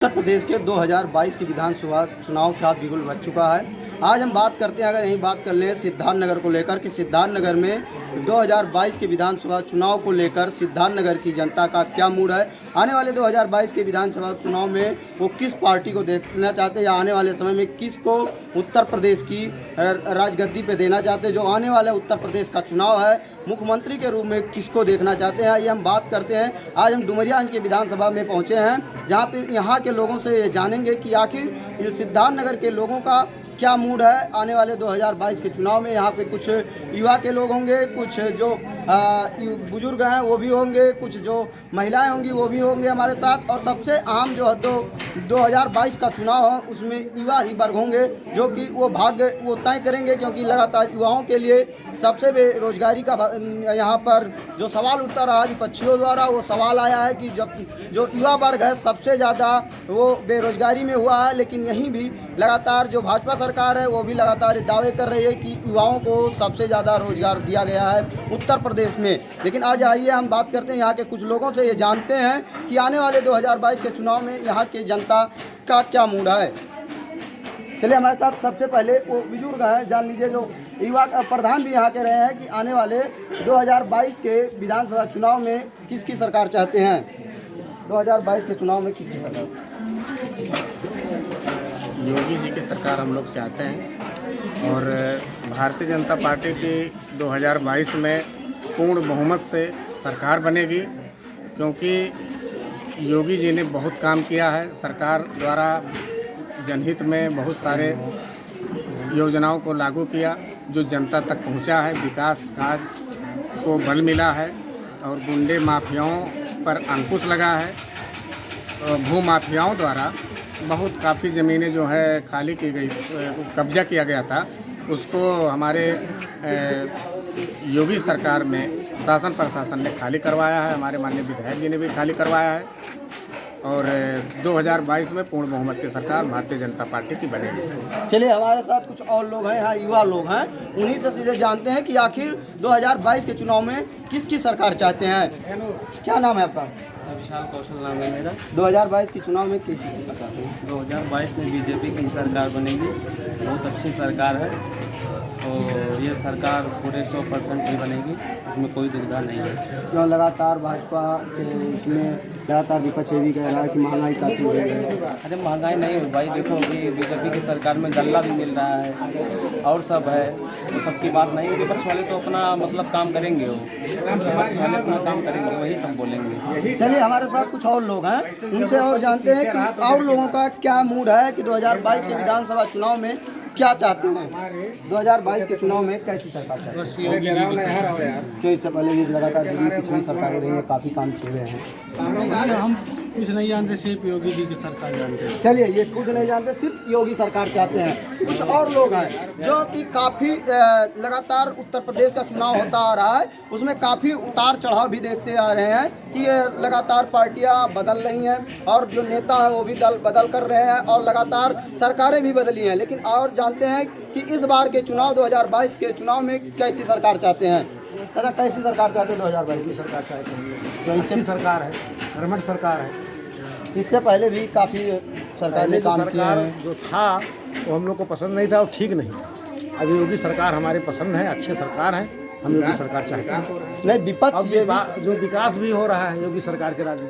उत्तर प्रदेश के 2022 के विधानसभा चुनाव का बिगुल बज चुका है। आज हम बात करते हैं, अगर यहीं बात कर लें सिद्धार्थनगर को लेकर कि सिद्धार्थनगर में 2022 के विधानसभा चुनाव को लेकर सिद्धार्थनगर की जनता का क्या मूड है। आने वाले 2022 के विधानसभा चुनाव में वो किस पार्टी को देखना चाहते हैं या आने वाले समय में किसको उत्तर प्रदेश की राजगद्दी पे देना चाहते हैं। जो आने वाले उत्तर प्रदेश का चुनाव है, मुख्यमंत्री के रूप में किसको देखना चाहते हैं, ये हम बात करते हैं। आज हम डुमरियागंज के विधानसभा में पहुँचे हैं, जहाँ पर यहाँ के लोगों से जानेंगे कि आखिर ये सिद्धार्थनगर के लोगों का क्या मूड है आने वाले 2022 के चुनाव में। यहाँ पे कुछ युवा के लोग होंगे, कुछ जो बुजुर्ग हैं वो भी होंगे, कुछ जो महिलाएं होंगी वो भी होंगे हमारे साथ। और सबसे आम जो है 2022 का चुनाव है उसमें युवा ही वर्ग होंगे जो कि वो भाग्य वो तय करेंगे, क्योंकि लगातार युवाओं के लिए सबसे बेरोजगारी का यहाँ पर जो सवाल उठता रहा विपक्षियों द्वारा, वो सवाल आया है कि जब जो युवा वर्ग है सबसे ज़्यादा वो बेरोजगारी में हुआ है। लेकिन यहीं भी लगातार जो भाजपा सरकार है वो भी लगातार दावे कर रही है कि युवाओं को सबसे ज़्यादा रोजगार दिया गया है उत्तर प्रदेश में। लेकिन आज आइए हम बात करते हैं यहाँ के कुछ लोगों से, ये जानते हैं कि आने वाले 2022 के चुनाव में यहाँ के जनता का क्या मूड है। चलिए हमारे साथ सबसे पहले वो बुजुर्ग हैं, जान लीजिए जो युवा प्रधान भी यहाँ के रहे हैं कि आने वाले 2022 के विधानसभा चुनाव में किसकी सरकार चाहते हैं। 2022 के चुनाव में किसकी सरकार? योगी जी की सरकार हम लोग चाहते हैं और भारतीय जनता पार्टी की 2022 में पूर्ण बहुमत से सरकार बनेगी, क्योंकि योगी जी ने बहुत काम किया है। सरकार द्वारा जनहित में बहुत सारे योजनाओं को लागू किया जो जनता तक पहुंचा है। विकास कार्य को बल मिला है और गुंडे माफियाओं पर अंकुश लगा है। भू माफियाओं द्वारा बहुत काफ़ी ज़मीनें जो है खाली की गई, कब्जा किया गया था, उसको हमारे योगी सरकार में शासन प्रशासन ने खाली करवाया है। हमारे माननीय विधायक जी ने भी खाली करवाया है और 2022 में पूर्ण बहुमत की सरकार भारतीय जनता पार्टी की बनेगी। चलिए हमारे साथ कुछ और लोग हैं, यहाँ युवा लोग हैं, उन्हीं से सीधे जानते हैं कि आखिर 2022 के चुनाव में किसकी सरकार चाहते हैं। क्या नाम है आपका? विशाल कौशल नाम है मेरा। 2022 के चुनाव में किसकी सरकार चाहते हैं? 2022 में बीजेपी की सरकार बनेगी, बहुत अच्छी सरकार है और ये सरकार पूरे 100% ही बनेगी, इसमें कोई दुविधा नहीं है। जो लगातार भाजपा के उसमें लगातार विपक्ष भी कह रहा है कि महंगाई काफ़ी हो गई है। अरे महंगाई नहीं हो भाई, देखो अभी बीजेपी की सरकार में गल्ला भी मिल रहा है और सब है, तो सबकी बात नहीं। विपक्ष वाले तो अपना मतलब काम करेंगे, वो विपक्ष वाले अपना काम करेंगे, वही सब बोलेंगे। चलिए हमारे साथ कुछ और लोग हैं, उनसे और जानते हैं कि और लोगों का क्या मूड है कि 2022 के विधानसभा चुनाव में क्या चाहते हैं। 2022 के चुनाव में कैसी सरकार चाहते हैं? क्यों इससे पहले भी लगातार पिछली सरकारें रही हैं, काफ़ी काम किए हैं। हम कुछ नहीं जानते, सिर्फ योगी जी की सरकार जानते हैं। चलिए ये कुछ नहीं जानते, सिर्फ योगी सरकार चाहते हैं। कुछ और लोग हैं जो कि काफ़ी लगातार उत्तर प्रदेश का चुनाव होता आ रहा है, उसमें काफ़ी उतार चढ़ाव भी देखते आ रहे हैं कि ये लगातार पार्टियां बदल रही हैं और जो नेता हैं वो भी दल बदल कर रहे हैं और लगातार सरकारें भी बदली हैं। लेकिन और जानते हैं कि इस बार के चुनाव 2022 के चुनाव में कैसी सरकार चाहते हैं। दादा कैसी सरकार चाहते हैं? 2022 की सरकार चाहते हैं तो अच्छी सरकार है, कर्मठ सरकार है। इससे पहले भी काफ़ी सरकार ने काम किया है। जो था वो हम लोग को पसंद नहीं था और ठीक नहीं। अभी योगी सरकार हमारे पसंद है, अच्छी सरकार है, हम योगी सरकार चाहते हैं। नहीं विपक्ष जो विकास भी हो रहा है योगी सरकार के राज में,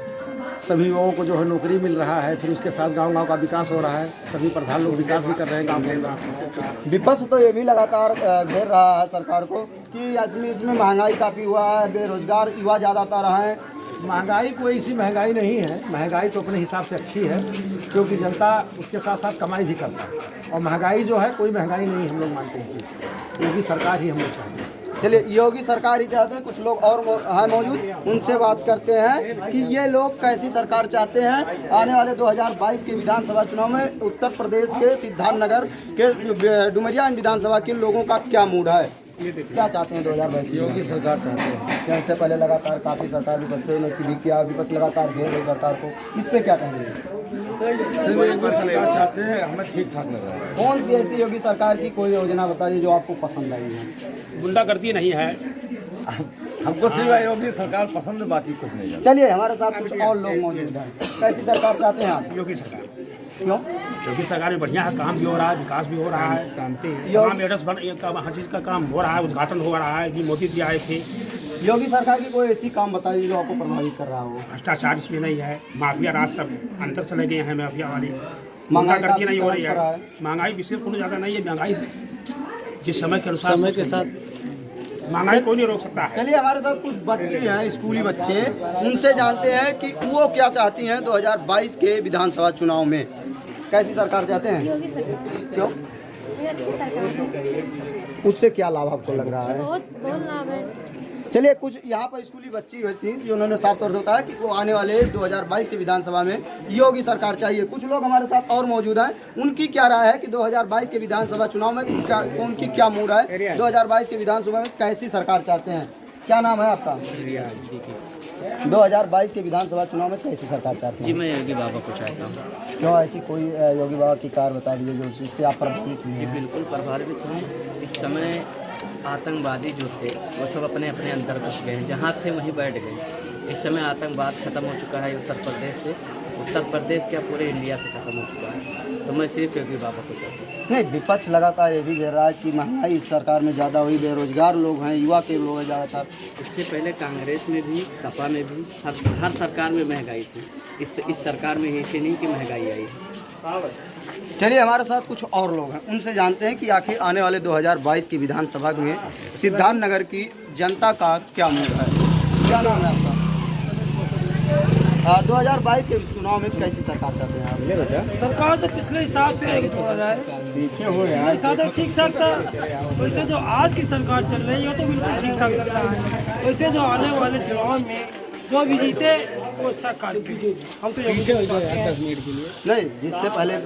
सभी युवाओं को जो है नौकरी मिल रहा है, फिर उसके साथ गांव-गांव का विकास हो रहा है, सभी प्रधान लोग विकास भी कर रहे हैं गांव के अंदर। विपक्ष तो ये भी लगातार घेर रहा है सरकार को कि इसमें महंगाई काफ़ी हुआ है, बेरोजगार युवा ज़्यादातर हैं। महंगाई कोई ऐसी महंगाई नहीं है, महंगाई तो अपने हिसाब से अच्छी है, क्योंकि जनता उसके साथ साथ कमाई भी करता है और महंगाई जो है कोई महंगाई नहीं हम लोग मानते हैं। योगी सरकार ही हम लोग चाहते हैं। चलिए योगी सरकार ही चाहते हैं। कुछ लोग और हैं मौजूद, उनसे बात करते हैं कि ये लोग कैसी सरकार चाहते हैं आने वाले 2022 के विधानसभा चुनाव में। उत्तर प्रदेश के सिद्धार्थनगर के डुमरियागंज विधानसभा के लोगों का क्या मूड है, क्या चाहते हैं 2022? योगी सरकार चाहते हैं। इससे पहले लगातार काफ़ी सरकार विपक्षों ने भी किया, विपक्ष लगातार घेर रही सरकार को, इस पे क्या कहेंगे? सरकार चाहते हैं, हमें ठीक ठाक लग रहा है। कौन सी ऐसी योगी सरकार की कोई योजना बताइए जो आपको पसंद आई है? गुंडागर्दी नहीं है, हमको सिर्फ योगी सरकार पसंद है, बाकी कुछ नहीं है। चलिए हमारे साथ कुछ और लोग मौजूद हैं। कैसी सरकार चाहते हैं आप? योगी सरकार, क्यों? योगी सरकार में बढ़िया है, काम भी हो रहा है, विकास भी हो रहा है, शांति तमाम एड्रेस बन हर चीज़ का काम हो रहा है, उद्घाटन हो रहा है। जी मोदी जी आए थे। योगी सरकार की कोई ऐसी काम बताइए जो आपको प्रभावित कर रहा हो। भ्रष्टाचार इसमें नहीं है, माफिया राज सब अंदर चले गए हैं, माफिया वाले महंगाई महंगाई नहीं हो काफी रही चरम पर है। है। महंगाई विशेष कोई ज़्यादा नहीं है, महंगाई जिस समय के अनुसार समय के साथ महंगाई कोई नहीं रोक सकता है। चलिए हमारे साथ कुछ बच्चे हैं, स्कूली बच्चे, उनसे जानते हैं कि वो क्या चाहती हैं 2022 के विधानसभा चुनाव में। कैसी सरकार चाहते हैं? योगी सरकार क्यों? ये अच्छी सरकार है, उससे क्या लाभ आपको लग रहा है? बहुत लाभ है। चलिए कुछ यहाँ पर स्कूली बच्ची हुई थी जो उन्होंने साफ तौर से बताया कि वो आने वाले 2022 के विधानसभा में योगी सरकार चाहिए। कुछ लोग हमारे साथ और मौजूद हैं, उनकी क्या राय है कि 2022 के विधानसभा चुनाव में उनकी क्या मूड है, 2022 के विधानसभा में कैसी सरकार चाहते हैं। क्या नाम है आपका? 2022 के विधानसभा चुनाव में कैसी सरकार चाहते हैं? जी मैं योगी बाबा को चाहता हूँ। क्यों ऐसी कोई योगी बाबा की कार बता दीजिए जो जिससे आप प्रभावित हुए जी हैं? बिल्कुल प्रभावित हूँ। इस समय आतंकवादी जो थे वो सब अपने अपने अंदर घुस गए हैं, जहाँ थे वहीं बैठ गए। इस समय आतंकवाद खत्म हो चुका है उत्तर प्रदेश से, उत्तर प्रदेश क्या पूरे इंडिया से खत्म हो चुका है। तो मैं सिर्फ योगी बाबा को चाहता हूँ। नहीं, विपक्ष लगातार ये भी कह रहा है कि महंगाई इस सरकार में ज़्यादा हुई, बेरोजगार लोग हैं, युवा के लोग हैं ज़्यादातर। इससे पहले कांग्रेस में भी, सपा में भी, हर सरकार में महंगाई थी। इस सरकार में ऐसे नहीं कि महंगाई आई है। चलिए हमारे साथ कुछ और लोग हैं, उनसे जानते हैं कि आखिर आने वाले 2022 की विधानसभा में सिद्धार्थनगर की जनता का क्या मूड है। क्या नाम है आपका? 2022 के चुनाव में कैसी सरकार चाहते हैं आप? सरकार तो पिछले हिसाब से आएगी, थोड़ा जाए पिछले हिसाब से ठीक ठाक था। वैसे जो आज की सरकार चल रही है तो बिल्कुल ठीक ठाक चल रहा है। वैसे जो आने वाले चुनाव में जो भी जीते वो अच्छा कार्य कीजिए। हम तो योगी सरकार हैं। नहीं, जिससे पहले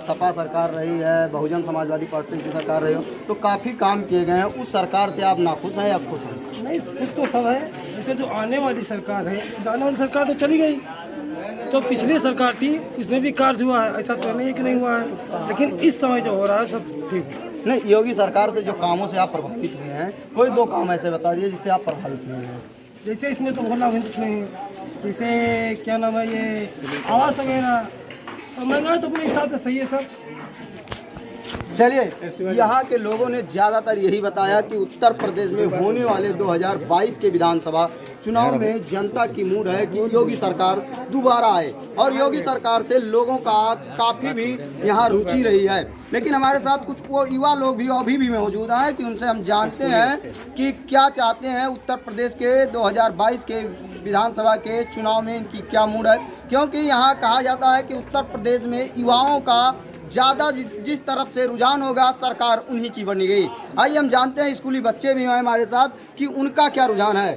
सपा सरकार रही है, बहुजन समाजवादी पार्टी की सरकार रही हो, तो काफ़ी काम किए गए हैं। उस सरकार से आप नाखुश हैं या खुश हैं? नहीं, कुछ तो सब है। जैसे जो आने वाली सरकार है, आने वाली सरकार तो चली गई, जो पिछली सरकार थी उसमें भी कार्य हुआ है, ऐसा तो नहीं है कि नहीं हुआ है। लेकिन इस समय जो हो रहा है सब ठीक है। नहीं, योगी सरकार से जो कामों से आप प्रभावित हुए हैं, कोई दो काम ऐसे बता दीजिए जिससे आप प्रभावित हुए हैं। जैसे इसमें तो बोला कुछ नहीं, जैसे क्या नाम है ये आवास वगैरह, और महंगाई तो अपने हिसाब से सही है सब। चलिए यहाँ के लोगों ने ज़्यादातर यही बताया कि उत्तर प्रदेश में होने वाले 2022 के विधानसभा चुनाव में जनता की मूड है कि योगी सरकार दोबारा आए, और योगी सरकार से लोगों का काफ़ी भी यहाँ रुचि रही है। लेकिन हमारे साथ कुछ वो युवा लोग भी अभी भी मौजूद हैं कि उनसे हम जानते हैं कि क्या चाहते हैं उत्तर प्रदेश के 2022 के विधानसभा के चुनाव में इनकी क्या मूड है। क्योंकि यहाँ कहा जाता है कि उत्तर प्रदेश में युवाओं का ज़्यादा जिस तरफ से रुझान होगा सरकार उन्हीं की बनी गई। आइए हम जानते हैं, स्कूली बच्चे भी हैं हमारे साथ, कि उनका क्या रुझान है।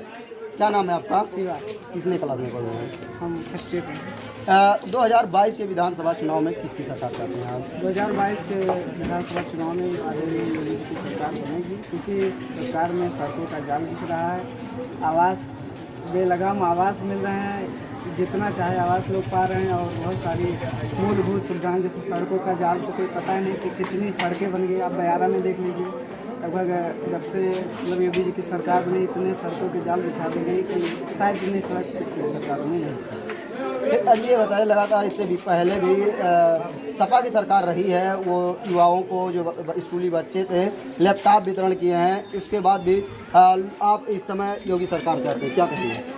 क्या नाम है आपका? शिवा। किसने क्लास में पढ़े हैं? हम फर्स्ट ईयर में। 2022 के विधानसभा चुनाव में किसकी सरकार चाहते हैं आप? 2022 के विधानसभा चुनाव में आदरणीय योगी जी की सरकार बनेगी, क्योंकि इस सरकार में सड़कों का जाल बिछ रहा है, आवास बेलगाम आवास मिल रहे हैं, जितना चाहे आवास लोग पा रहे हैं, और बहुत सारी मूलभूत सुविधाएं जैसे सड़कों का जाल तो कोई पता ही नहीं कि कितनी सड़कें बन गई। आप बयारा में देख लीजिए, लगभग जब से मतलब योगी जी की सरकार बनी इतने सड़कों के जाल बिछा दी गई कि शायद इतनी सड़क पिछली सरकारों में नहीं। अब ये बताइए, लगातार इससे भी पहले भी सपा की सरकार रही है, वो युवाओं को जो स्कूली बच्चे थे लैपटॉप वितरण किए हैं, उसके बाद भी आप इस समय योगी सरकार चाहते हैं, क्या कहेंगे?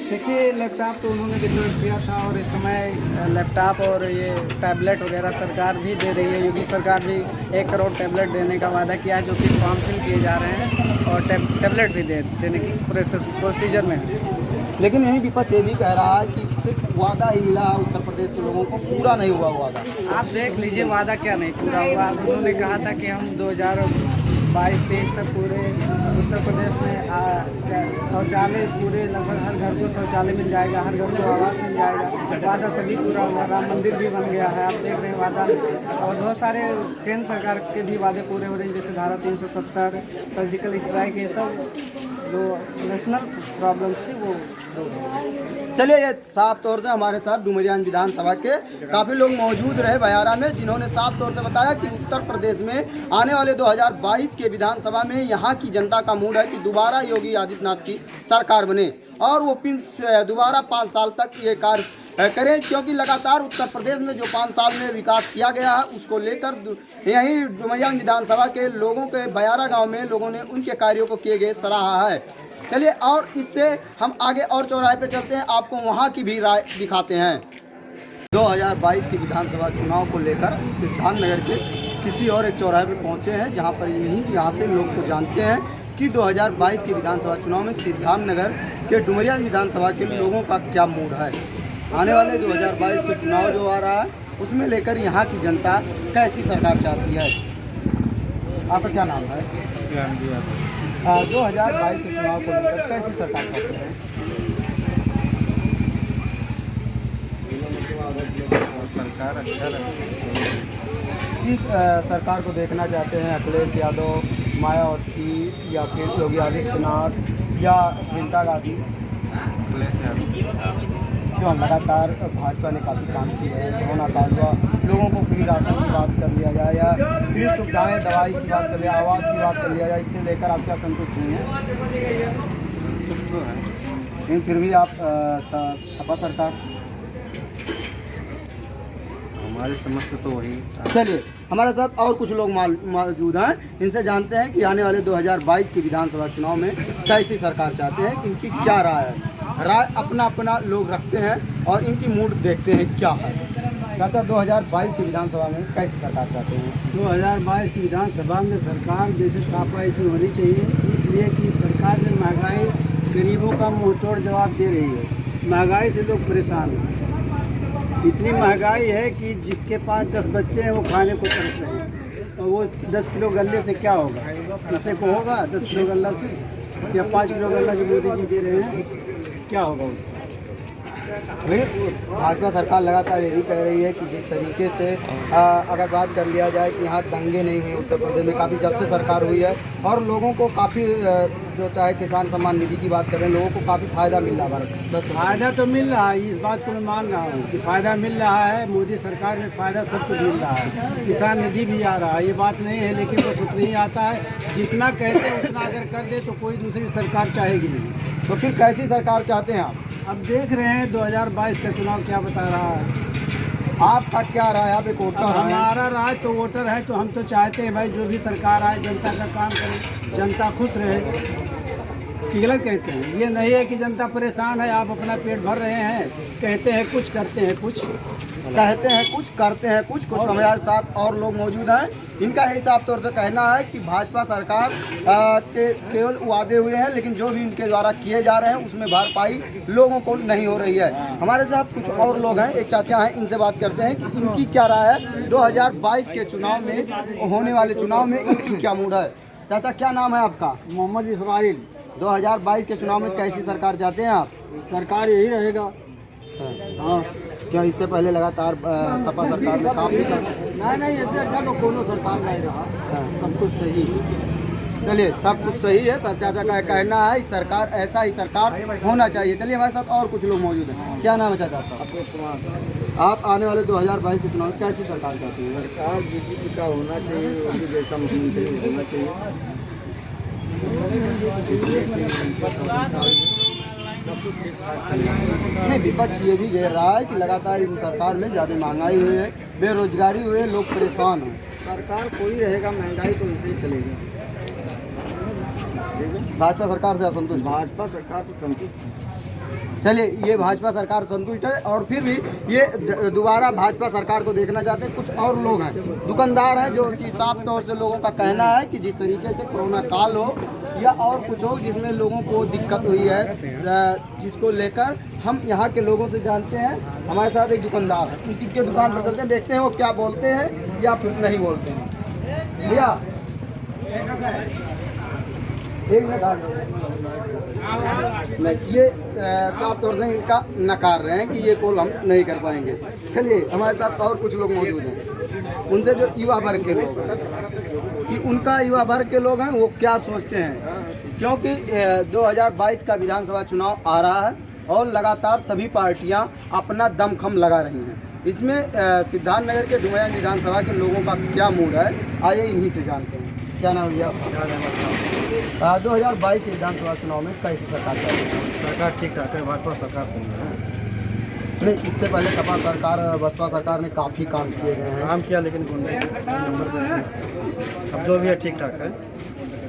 देखिए, लैपटॉप तो उन्होंने वितरण किया था, और इस समय लैपटॉप और ये टैबलेट वगैरह सरकार भी दे रही है। योगी सरकार भी 1 करोड़ टैबलेट देने का वादा किया है, जो कि फॉर्म फिल किए जा रहे हैं, और टैबलेट भी देने की प्रोसीजर में है। लेकिन यही विपक्ष ये भी कह रहा है कि सिर्फ वादा ही मिला उत्तर प्रदेश के लोगों को, पूरा नहीं हुआ वादा। आप देख लीजिए, वादा क्या नहीं पूरा हुआ। उन्होंने कहा था कि हम 2022-23 तक पूरे उत्तर प्रदेश में शौचालय पूरे लगभग हर घर को शौचालय मिल जाएगा, हर घर को आवास मिल जाएगा। वादा सभी पूरा हुआ, राम मंदिर भी बन गया है, आप देख रहे हैं वादा। और बहुत सारे केंद्र सरकार के भी वादे पूरे हो रहे हैं, जैसे धारा 370, सर्जिकल स्ट्राइक, ये सब जो नेशनल प्रॉब्लम्स थी वो चलिए, ये साफ तौर से हमारे साथ डुमरियागंज विधानसभा के काफ़ी लोग मौजूद रहे बयारा में, जिन्होंने साफ तौर से बताया कि उत्तर प्रदेश में आने वाले 2022 के विधानसभा में यहाँ की जनता का मूड है कि दोबारा योगी आदित्यनाथ की सरकार बने और वो दोबारा 5 साल तक ये कार्य करें, क्योंकि लगातार उत्तर प्रदेश में जो 5 साल में विकास किया गया है उसको लेकर यहीं डुमरियागंज विधानसभा के लोगों के बयारा गाँव में लोगों ने उनके कार्यों को किए गए सराहा है। चलिए, और इससे हम आगे और चौराहे पे चलते हैं, आपको वहाँ की भी राय दिखाते हैं। 2022 के विधानसभा चुनाव को लेकर सिद्धार्थनगर के किसी और एक चौराहे पे पहुँचे हैं, जहाँ पर यहाँ से लोग को जानते हैं कि 2022 के विधानसभा चुनाव में सिद्धार्थनगर के डुमरियागंज विधानसभा के लोगों का क्या मूड है। आने वाले 2022 के चुनाव जो आ रहा है उसमें लेकर यहाँ की जनता कैसी सरकार चाहती है। आपका क्या नाम है? 2022 के चुनाव को लेकर कैसी सरकार चाहते हैं? सरकार अच्छा रहे। किस सरकार को देखना चाहते हैं? अखिलेश यादव, मायावती या फिर योगी आदित्यनाथ या प्रियंका गांधी? अखिलेश यादव। क्यों? लगातार भाजपा ने काफ़ी काम किए हैं, कोरोना काल हुआ, लोगों को फ्री राशन की बात कर लिया जाए या फ्री सुविधाएं, दवाई की बात कर लिया, आवास की बात कर लिया जाए, इससे लेकर आप क्या संतुष्ट नहीं हैं? कुछ तो है, लेकिन फिर भी आप सपा सरकार? हमारी समझ से तो वही। चलिए, हमारे साथ और कुछ लोग मौजूद हैं, इनसे जानते हैं कि आने वाले 2022 के विधानसभा चुनाव में कैसी सरकार चाहते हैं, इनकी क्या राय है। राय अपना अपना लोग रखते हैं और इनकी मूड देखते हैं क्या है। चाचा, 2022 की विधानसभा में कैसी सरकार चाहते हैं? 2022 की विधानसभा में सरकार जैसे साफा ऐसी होनी चाहिए, इसलिए कि सरकार ने महंगाई गरीबों का मुंहतोड़ जवाब दे रही है। महंगाई से लोग परेशान हैं, इतनी महंगाई है कि जिसके पास 10 बच्चे हैं वो खाने को तरस रहे हैं, और वो 10 किलो गल्ले से क्या होगा? नशे को होगा 10 किलो गल्ला से, या 5 किलो गल्ला जो मोदी जी दे रहे हैं, क्या होगा उससे? भाजपा सरकार लगातार यही कह रही है कि जिस तरीके से अगर बात कर लिया जाए कि यहाँ दंगे नहीं हुए उत्तर प्रदेश में, काफ़ी जब से सरकार हुई है और लोगों को काफ़ी जो चाहे किसान सम्मान निधि की बात करें, लोगों को काफ़ी फ़ायदा मिल रहा है। फ़ायदा तो मिल रहा है, इस बात को मैं मान रहा हूँ कि फ़ायदा मिल रहा है। मोदी सरकार में फ़ायदा सबको मिल रहा है, किसान निधि भी आ रहा है, ये बात नहीं है, लेकिन वो खुद नहीं आता है। जितना कहते हैं उतना अगर कर दे तो कोई दूसरी सरकार चाहेगी नहीं। तो फिर कैसी सरकार चाहते हैं आप? अब देख रहे हैं 2022 का चुनाव क्या बता रहा है। आपका क्या राय? आप एक वोटर हैं। हमारा राय तो वोटर है, तो हम तो चाहते हैं भाई जो भी सरकार आए जनता का काम करे, जनता खुश रहे, कि गलत कहते हैं। ये नहीं है कि जनता परेशान है, आप अपना पेट भर रहे हैं, कहते हैं कुछ करते हैं कुछ, कहते हैं कुछ करते हैं कुछ। हमारे साथ और लोग मौजूद हैं, इनका यही साफ तौर से कहना है कि भाजपा सरकार के केवल वादे हुए हैं, लेकिन जो भी इनके द्वारा किए जा रहे हैं उसमें भरपाई लोगों को नहीं हो रही है। हमारे साथ कुछ और लोग हैं, एक चाचा हैं, इनसे बात करते हैं कि इनकी क्या राय है 2022 के चुनाव में, होने वाले चुनाव में इनकी क्या मूड है। चाचा, क्या नाम है आपका? मोहम्मद इस्माइल। 2022 के चुनाव में कैसी सरकार चाहते हैं आप? सरकार यही रहेगा। हाँ, क्या इससे पहले लगातार सपा सरकार ने काम नहीं किया? नहीं, इससे अच्छा तो कोनो सरकार नहीं रहा, सब कुछ सही है। चलिए, सब कुछ सही है, सर चाचा का कहना है सरकार ऐसा ही सरकार होना चाहिए। चलिए, हमारे साथ और कुछ लोग मौजूद हैं। क्या नाम है चाचा आपका? अशोक कुमार। आप आने वाले 2022 के चुनाव में कैसी सरकार चाहते हैं? सरकार बीजेपी का होना चाहिए, उनकी जैसा मुख्यमंत्री होना चाहिए। नहीं, विपक्ष ये भी कह रहा है कि लगातार इन सरकार में ज़्यादा महंगाई हुई है, बेरोजगारी हुई है, लोग परेशान हैं। सरकार कोई रहेगा, महंगाई तो ऐसे ही चलेगी। भाजपा सरकार से असंतुष्ट? भाजपा सरकार से संतुष्ट है। चलिए, ये भाजपा सरकार संतुष्ट है और फिर भी ये दोबारा भाजपा सरकार को देखना चाहते हैं। कुछ और लोग हैं, दुकानदार हैं, जो कि साफ तौर से लोगों का कहना है कि जिस तरीके से कोरोना काल हो या और कुछ हो जिसमें लोगों को दिक्कत हुई है, जिसको लेकर हम यहाँ के लोगों से जानते हैं। हमारे साथ एक दुकानदार है, उनकी दुकान पर चलते हैं, देखते हैं वो क्या बोलते हैं या फिर नहीं बोलते हैं। भैया एक मिनट आ जाओ। नहीं, ये साफ तौर से इनका नकार रहे हैं कि ये कॉल हम नहीं कर पाएंगे। चलिए, हमारे साथ और कुछ लोग मौजूद हैं, उनसे जो युवा वर्ग के लोग हैं कि उनका युवा वर्ग के लोग हैं वो क्या सोचते हैं। क्योंकि 2022 का विधानसभा चुनाव आ रहा है और लगातार सभी पार्टियां अपना दमखम लगा रही हैं। इसमें सिद्धार्थनगर के डुमरिया विधानसभा के लोगों का क्या मूड है, आइए इन्हीं से जानते हैं। क्या नाम भैया? 2022 के विधानसभा चुनाव में कैसी सरकार चल रही है? सरकार ठीक ठाक है, भाजपा सरकार सही है। नहीं, इससे पहले सपा सरकार बसपा सरकार ने काफ़ी काम किए गए हैं। काम किया लेकिन नंबर से अब जो भी है ठीक ठाक है।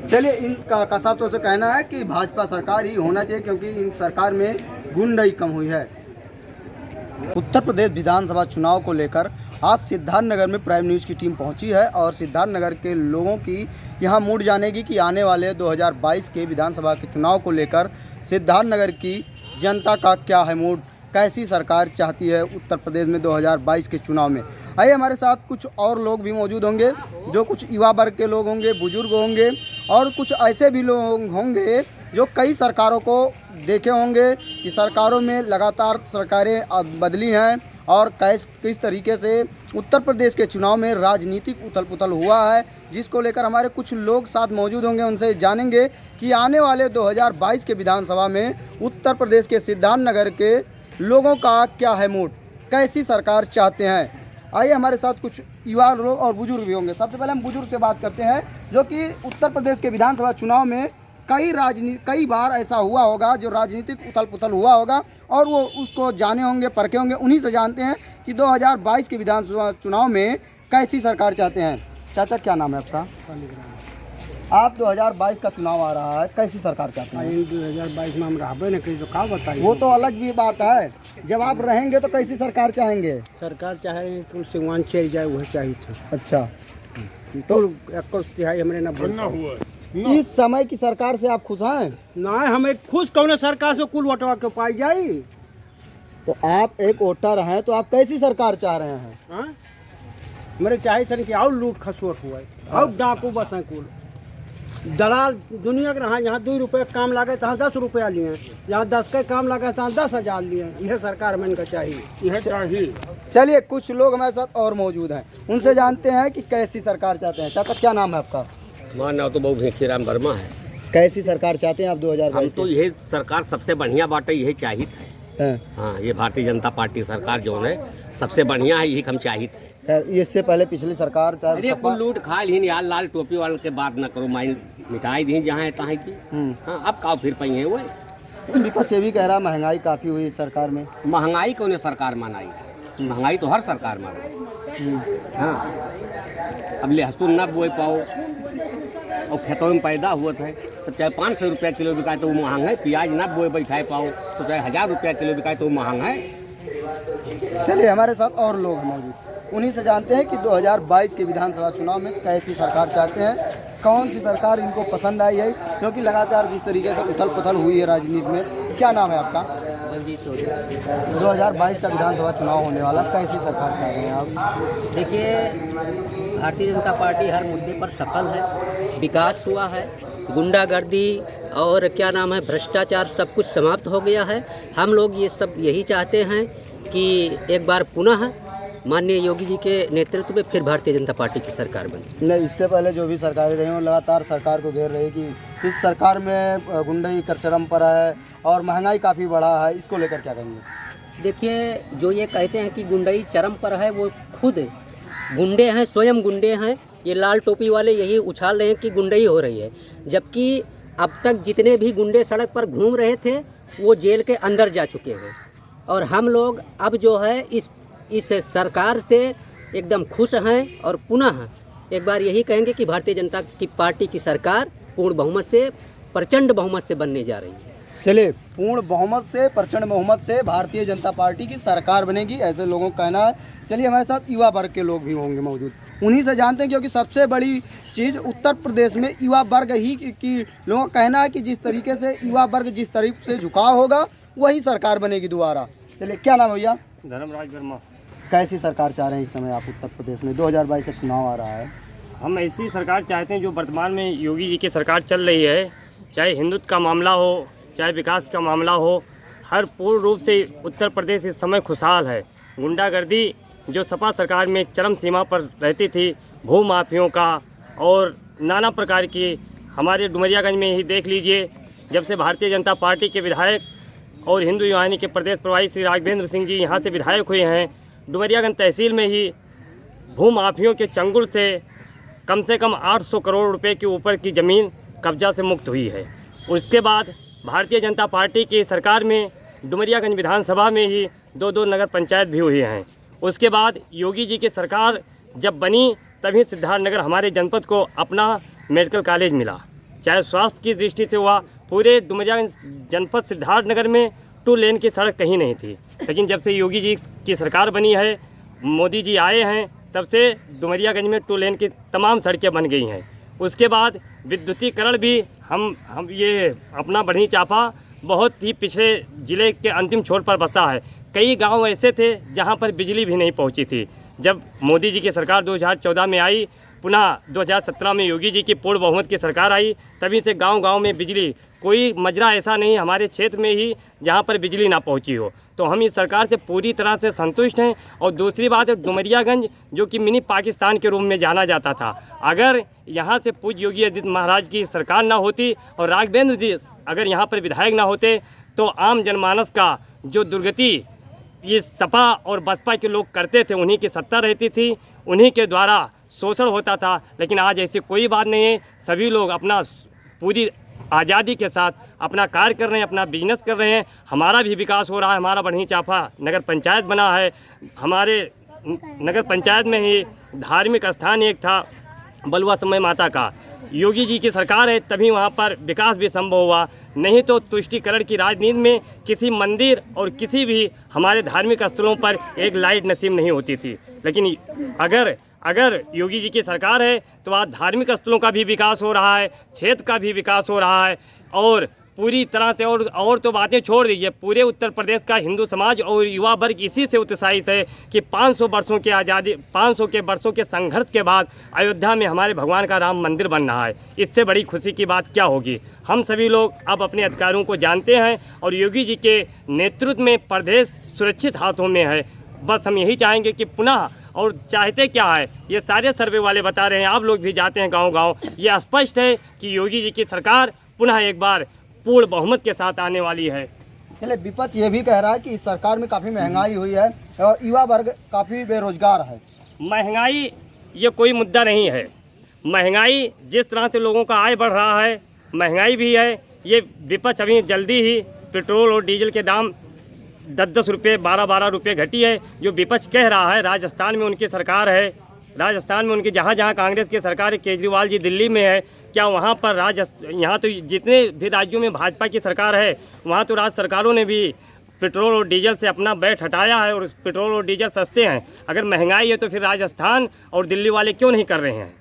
चलिए, इनका कसातों से कहना है कि भाजपा सरकार ही होना चाहिए क्योंकि इन सरकार में गुंडाई कम हुई है। उत्तर प्रदेश विधानसभा चुनाव को लेकर आज सिद्धार्थनगर में प्राइम न्यूज़ की टीम पहुंची है और सिद्धार्थनगर के लोगों की यहां मूड जानेगी कि आने वाले 2022 के विधानसभा के चुनाव को लेकर सिद्धार्थनगर की जनता का क्या है मूड, कैसी सरकार चाहती है उत्तर प्रदेश में 2022 के चुनाव में। आइए, हमारे साथ कुछ और लोग भी मौजूद होंगे, जो कुछ युवा वर्ग के लोग होंगे, बुजुर्ग होंगे और कुछ ऐसे भी लोग होंगे जो कई सरकारों को देखे होंगे कि सरकारों में लगातार सरकारें बदली हैं और किस तरीके से उत्तर प्रदेश के चुनाव में राजनीतिक उथल पुथल हुआ है, जिसको लेकर हमारे कुछ लोग साथ मौजूद होंगे। उनसे जानेंगे कि आने वाले 2022 के विधानसभा में उत्तर प्रदेश के सिद्धार्थनगर के लोगों का क्या है मूड, कैसी सरकार चाहते हैं। आइए, हमारे साथ कुछ युवा लोग और बुजुर्ग भी होंगे। सबसे पहले हम बुजुर्ग से बात करते हैं जो कि उत्तर प्रदेश के विधानसभा चुनाव में कई बार ऐसा हुआ होगा जो राजनीतिक उथल पुथल हुआ होगा और वो उसको जाने होंगे, परखे होंगे। उन्हीं से जानते हैं कि 2022 के विधानसभा चुनाव में कैसी सरकार चाहते हैं। चाचा, क्या नाम है आपका? आप 2022 का चुनाव आ रहा है, कैसी सरकार चाहते हैं? 2022 में हम रहबे नहीं कहीं तो क्या बताइए। वो तो अलग भी बात है, जब आप रहेंगे तो कैसी सरकार चाहेंगे? सरकार चाहे तो सिंगवान चल जाए वही चाहिए था। अच्छा, तो 21 हमने ना बोलना हुआ। इस समय की सरकार से आप खुश हैं? ना, हमें खुश कौन सरकार से कुल वोटवा के पाई जाई। तो आप एक वोटर हैं तो आप कैसी सरकार चाह रहे हैं? हाँ, मेरे चाहे सर कि और लूट खसोट हुआ है और डाकू बस हैं कुल दलाल दुनिया के रहा। यहाँ 2 रुपये काम लागे तहाँ 10 रुपया लिए, यहाँ 10 के काम लागे तहाँ 10,000 लिए। यह सरकार में इनका चाहिए, यह चाहिए। चलिए, कुछ लोग हमारे साथ और मौजूद हैं, उनसे जानते हैं कि कैसी सरकार चाहते हैं। चाचा, क्या नाम है आपका? हमारा नाम तो बहुत भेखीराम वर्मा है। कैसी सरकार चाहते हैं आप 2022? हम तो यही सरकार सबसे बढ़िया बात है, यही चाहिए है। हाँ, ये भारतीय जनता पार्टी सरकार जो है सबसे बढ़िया है, यही हम चाहिए थे। इससे पहले पिछली सरकार अरे कुल लूट खा ली यार, लाल टोपी वाले के बात न करो, माइन मिटाई दी जहाँ है तहाँ की। हाँ, अब काव फिर पाई है वो। विपक्ष ये भी कह रहा महंगाई काफ़ी हुई सरकार में। महंगाई कौन सरकार मनाई है? महंगाई तो हर सरकार मनाई। हाँ, अब लहसुन न बोए पाओ और खेतों में पैदा हुआ था तो चाहे 500 रुपया किलो बिकाए तो वो महंगा है। प्याज न बोए बैठाए पाओ तो चाहे 1000 रुपया किलो बिकाए तो वो महंगा है। चलिए, हमारे साथ और लोग मौजूद, उन्हीं से जानते हैं कि 2022 के विधानसभा चुनाव में कैसी सरकार चाहते हैं, कौन सी सरकार इनको पसंद आई है, क्योंकि लगातार जिस तरीके से उथल पुथल हुई है राजनीति में। क्या नाम है आपका? 2022 का विधानसभा चुनाव होने वाला, कैसी सरकार चाह रहे हैं आप? देखिए, भारतीय जनता पार्टी हर मुद्दे पर सफल है, विकास हुआ है, गुंडागर्दी और क्या नाम है भ्रष्टाचार सब कुछ समाप्त हो गया है। हम लोग ये सब यही चाहते हैं कि एक बार पुनः माननीय योगी जी के नेतृत्व में फिर भारतीय जनता पार्टी की सरकार बनी। नहीं, इससे पहले जो भी सरकारें रही हैं लगातार सरकार को घेर रही कि इस सरकार में गुंडाई का चरम पर है और महंगाई काफ़ी बढ़ा है, इसको लेकर क्या कहेंगे? देखिए, जो ये कहते हैं कि गुंडाई चरम पर है, वो खुद गुंडे हैं, स्वयं गुंडे हैं। ये लाल टोपी वाले यही उछाल रहे हैं कि गुंडाई हो रही है, जबकि अब तक जितने भी गुंडे सड़क पर घूम रहे थे वो जेल के अंदर जा चुके हैं। और हम लोग अब जो है इस सरकार से एकदम खुश हैं और पुनः एक बार यही कहेंगे कि भारतीय जनता की पार्टी की सरकार पूर्ण बहुमत से, प्रचंड बहुमत से बनने जा रही है। चलिए, पूर्ण बहुमत से, प्रचंड बहुमत से भारतीय जनता पार्टी की सरकार बनेगी, ऐसे लोगों का कहना है। चलिए, हमारे साथ युवा वर्ग के लोग भी होंगे मौजूद, उन्हीं से जानते हैं, क्योंकि सबसे बड़ी चीज़ उत्तर प्रदेश में युवा वर्ग ही की लोगों का कहना है कि जिस तरीके से युवा वर्ग जिस तरीके से झुकाव होगा वही सरकार बनेगी दोबारा। चलिए, क्या नाम है भैया? धर्मराज वर्मा। कैसी सरकार चाह रहे हैं इस समय आप उत्तर प्रदेश में? 2022 का चुनाव आ रहा है। हम ऐसी सरकार चाहते हैं जो वर्तमान में योगी जी की सरकार चल रही है, चाहे हिंदुत्व का मामला हो, चाहे विकास का मामला हो, हर पूर्ण रूप से उत्तर प्रदेश इस समय खुशहाल है। गुंडागर्दी जो सपा सरकार में चरम सीमा पर रहती थी, भू माफियों का और नाना प्रकार की हमारे डुमरियागंज में ही देख लीजिए, जब से भारतीय जनता पार्टी के विधायक और हिंदू युवानी के प्रदेश प्रभारी श्री राघवेंद्र सिंह जी यहाँ से विधायक हुए हैं, डुमरियागंज तहसील में ही भूमाफियों के चंगुल से कम 800 करोड़ रुपए के ऊपर की ज़मीन कब्जा से मुक्त हुई है। उसके बाद भारतीय जनता पार्टी की सरकार में डुमरियागंज विधानसभा में ही 2 नगर पंचायत भी हुए हैं। उसके बाद योगी जी की सरकार जब बनी तभी सिद्धार्थनगर हमारे जनपद को अपना मेडिकल कॉलेज मिला। चाहे स्वास्थ्य की दृष्टि से हुआ, पूरे डुमरियागंज जनपद सिद्धार्थनगर में 2 लेन की सड़क कहीं नहीं थी, लेकिन जब से योगी जी की सरकार बनी है, मोदी जी आए हैं, तब से डुमरियागंज में 2 लेन की तमाम सड़कें बन गई हैं। उसके बाद विद्युतीकरण भी हम ये अपना बढ़ी चापा बहुत ही पिछड़े ज़िले के अंतिम छोर पर बसा है। कई गांव ऐसे थे जहां पर बिजली भी नहीं पहुंची थी। जब मोदी जी की सरकार 2014 में आई, पुनः 2017 में योगी जी की पूर्ण बहुमत की सरकार आई, तभी से गांव-गांव में बिजली, कोई मजरा ऐसा नहीं हमारे क्षेत्र में ही जहां पर बिजली ना पहुंची हो। तो हम इस सरकार से पूरी तरह से संतुष्ट हैं। और दूसरी बात है, डुमरियागंज जो कि मिनी पाकिस्तान के रूप में जाना जाता था, अगर यहाँ से पूज्य योगी आदित्य महाराज की सरकार ना होती और राघवेंद्र जी अगर यहाँ पर विधायक ना होते, तो आम जनमानस का जो दुर्गति ये सपा और बसपा के लोग करते थे, उन्हीं की सत्ता रहती थी, उन्हीं के द्वारा शोषण होता था। लेकिन आज ऐसी कोई बात नहीं है, सभी लोग अपना पूरी आज़ादी के साथ अपना कार्य कर रहे हैं, अपना बिजनेस कर रहे हैं। हमारा भी विकास हो रहा है। हमारा बढ़ी चाफा नगर पंचायत बना है। हमारे नगर पंचायत में ही धार्मिक स्थान एक था बलुआ समय माता का, योगी जी की सरकार है तभी वहाँ पर विकास भी संभव हुआ, नहीं तो तुष्टीकरण की राजनीति में किसी मंदिर और किसी भी हमारे धार्मिक स्थलों पर एक लाइट नसीब नहीं होती थी। लेकिन अगर योगी जी की सरकार है तो आज धार्मिक स्थलों का भी विकास हो रहा है, क्षेत्र का भी विकास हो रहा है, और पूरी तरह से और तो बातें छोड़ दीजिए, पूरे उत्तर प्रदेश का हिंदू समाज और युवा वर्ग इसी से उत्साहित है कि 500 वर्षों के आज़ादी, 500 के वर्षों के संघर्ष के बाद अयोध्या में हमारे भगवान का राम मंदिर बन रहा है। इससे बड़ी खुशी की बात क्या होगी। हम सभी लोग अब अपने अधिकारों को जानते हैं और योगी जी के नेतृत्व में प्रदेश सुरक्षित हाथों में है। बस हम यही चाहेंगे कि पुनः, और चाहते क्या है, ये सारे सर्वे वाले बता रहे हैं, आप लोग भी जाते हैं गांव-गांव, ये स्पष्ट है कि योगी जी की सरकार पुनः एक बार पूर्ण बहुमत के साथ आने वाली है। चलिए, विपक्ष ये भी कह रहा है कि इस सरकार में काफ़ी महंगाई हुई है और युवा वर्ग काफ़ी बेरोजगार है। महंगाई ये कोई मुद्दा नहीं है। महंगाई जिस तरह से लोगों का आय बढ़ रहा है, महंगाई भी है। ये विपक्ष अभी जल्दी ही पेट्रोल और डीजल के दाम 10-10 रुपये, 12-12 रुपये घटी है, जो विपक्ष कह रहा है। राजस्थान में उनकी सरकार है, राजस्थान में उनकी जहाँ कांग्रेस की सरकार है, केजरीवाल जी दिल्ली में है, क्या वहाँ पर यहाँ तो जितने भी राज्यों में भाजपा की सरकार है, वहाँ तो राज्य सरकारों ने भी पेट्रोल और डीजल से अपना बैठ हटाया है और पेट्रोल और डीजल सस्ते हैं। अगर महंगाई है तो फिर राजस्थान और दिल्ली वाले क्यों नहीं कर रहे हैं,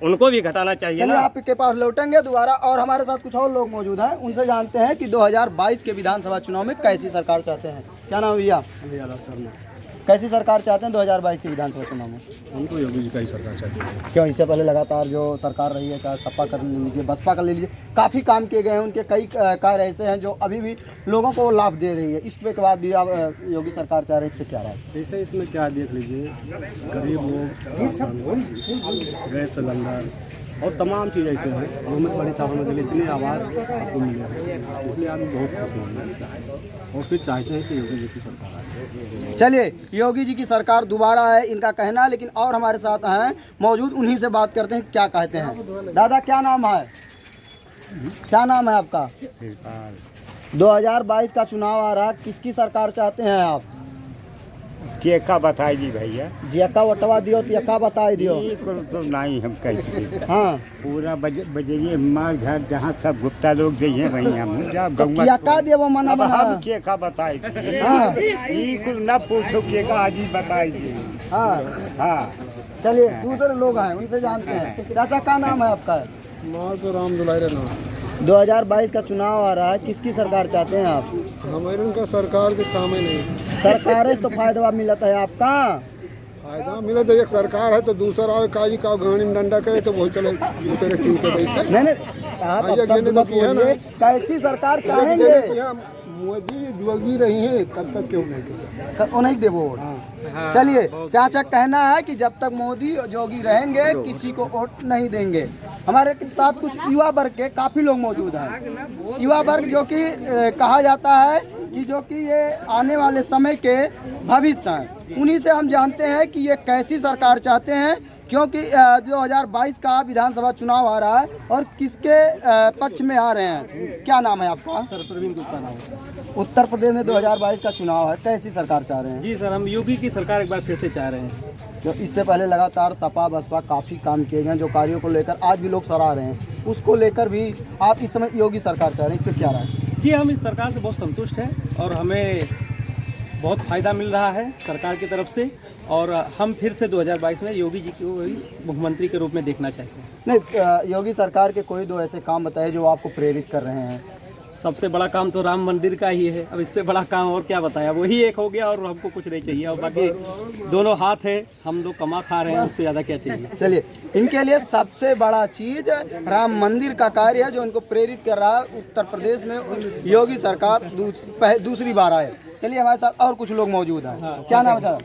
उनको भी घटाना चाहिए। चलिए, आपके पास लौटेंगे दोबारा, और हमारे साथ कुछ और लोग मौजूद हैं, उनसे जानते हैं कि 2022 के विधानसभा चुनाव में कैसी सरकार चाहते हैं। क्या नाम है भैया? कैसी सरकार चाहते हैं 2022 के विधानसभा चुनाव में? हम तो योगी जी का ही सरकार चाहते हैं। क्यों? इससे पहले लगातार जो सरकार रही है, चाहे सपा कर लीजिए, बसपा कर लीजिए, काफ़ी काम किए गए हैं, उनके कई कार्य ऐसे हैं जो अभी भी लोगों को लाभ दे रही है। इस पे के बाद भी आप योगी सरकार चाह रहे हैं, इस पर क्या रहा है? ऐसे इसमें क्या देख लीजिए, गरीब लोग, गैस सिलेंडर और तमाम चीज़ ऐसे हैं, गवर्नमेंट बड़ी चावल के लिए इतनी आवाज़ आपको मिल है, इसलिए आप बहुत खुश हैं और फिर चाहते हैं कि योगी जी की सरकार आए। चलिए, योगी जी की सरकार दोबारा है, इनका कहना है, लेकिन और हमारे साथ हैं मौजूद, उन्हीं से बात करते हैं क्या कहते हैं। दादा, क्या नाम है? क्या नाम है आपका? 2022 का चुनाव आ रहा, किसकी सरकार चाहते हैं आप? केका बताई दी भैया, जियका वटवा दियो तो यका बताई दियो तो नहीं हम कैसे। हाँ, पूरा बजरिए मार घर जहाँ सब गुप्ता लोग जाइए वहीं हम तो यका देवो मना बना। हम केका बताई दी। हाँ, ये कुछ न पूछो केका आज ही बताई दी। हाँ हाँ, चलिए, दूसरे लोग हैं, उनसे जानते हैं। चाचा, क्या नाम है आपका? मार तो राम दुलारे ना। 2022 का चुनाव आ रहा है, किसकी सरकार चाहते हैं आप? हमारे उनका सरकार के काम ही नहीं। सरकार से तो फायदा मिलता है, आपका फायदा मिले तो एक सरकार है तो दूसरा आवे काजी का गाड़ी में डंडा करे तो वही चले दूसरे टीम से बैठे। नहीं, आप शब्द मत बोलिए, कैसी सरकार चाहेंगे? मोदी जोगी रही है तब तक क्यों नहीं देवो। चलिए, चाचा कहना है कि जब तक मोदी जोगी रहेंगे किसी को वोट नहीं देंगे। हमारे के साथ कुछ युवा वर्ग के काफ़ी लोग मौजूद हैं। युवा वर्ग जो कि कहा जाता है कि जो कि ये आने वाले समय के भविष्य हैं, उन्हीं से हम जानते हैं कि ये कैसी सरकार चाहते हैं, क्योंकि 2022 का विधानसभा चुनाव आ रहा है और किसके पक्ष में आ रहे हैं। क्या नाम है आपका? सर प्रवीण गुप्ता नाम है सर। उत्तर प्रदेश में 2022 का चुनाव है, कैसी सरकार चाह रहे हैं? जी सर, हम योगी की सरकार एक बार फिर से चाह रहे हैं। जो इससे पहले लगातार सपा बसपा काफ़ी काम किए गए, जो कार्यों को लेकर आज भी लोग सराह रहे हैं, उसको लेकर भी आप इस समय योगी सरकार चाह रहे हैं, इस पर क्या राय है? जी, हम इस सरकार से बहुत संतुष्ट हैं और हमें बहुत फ़ायदा मिल रहा है सरकार की तरफ से, और हम फिर से 2022 में योगी जी को मुख्यमंत्री के रूप में देखना चाहते हैं। नहीं, योगी सरकार के कोई दो ऐसे काम बताए जो आपको प्रेरित कर रहे हैं। सबसे बड़ा काम तो राम मंदिर का ही है, अब इससे बड़ा काम और क्या बताया, वही एक हो गया और हमको कुछ नहीं चाहिए, और बाकी दोनों हाथ है, हम लोग कमा खा रहे हैं, उससे ज़्यादा क्या चाहिए। चलिए, इनके लिए सबसे बड़ा चीज़ राम मंदिर का कार्य है जो इनको प्रेरित कर रहा है। उत्तर प्रदेश में योगी सरकार दूसरी बार आए। चलिए, हमारे साथ और कुछ लोग मौजूद हैं। क्या नाम है साहब?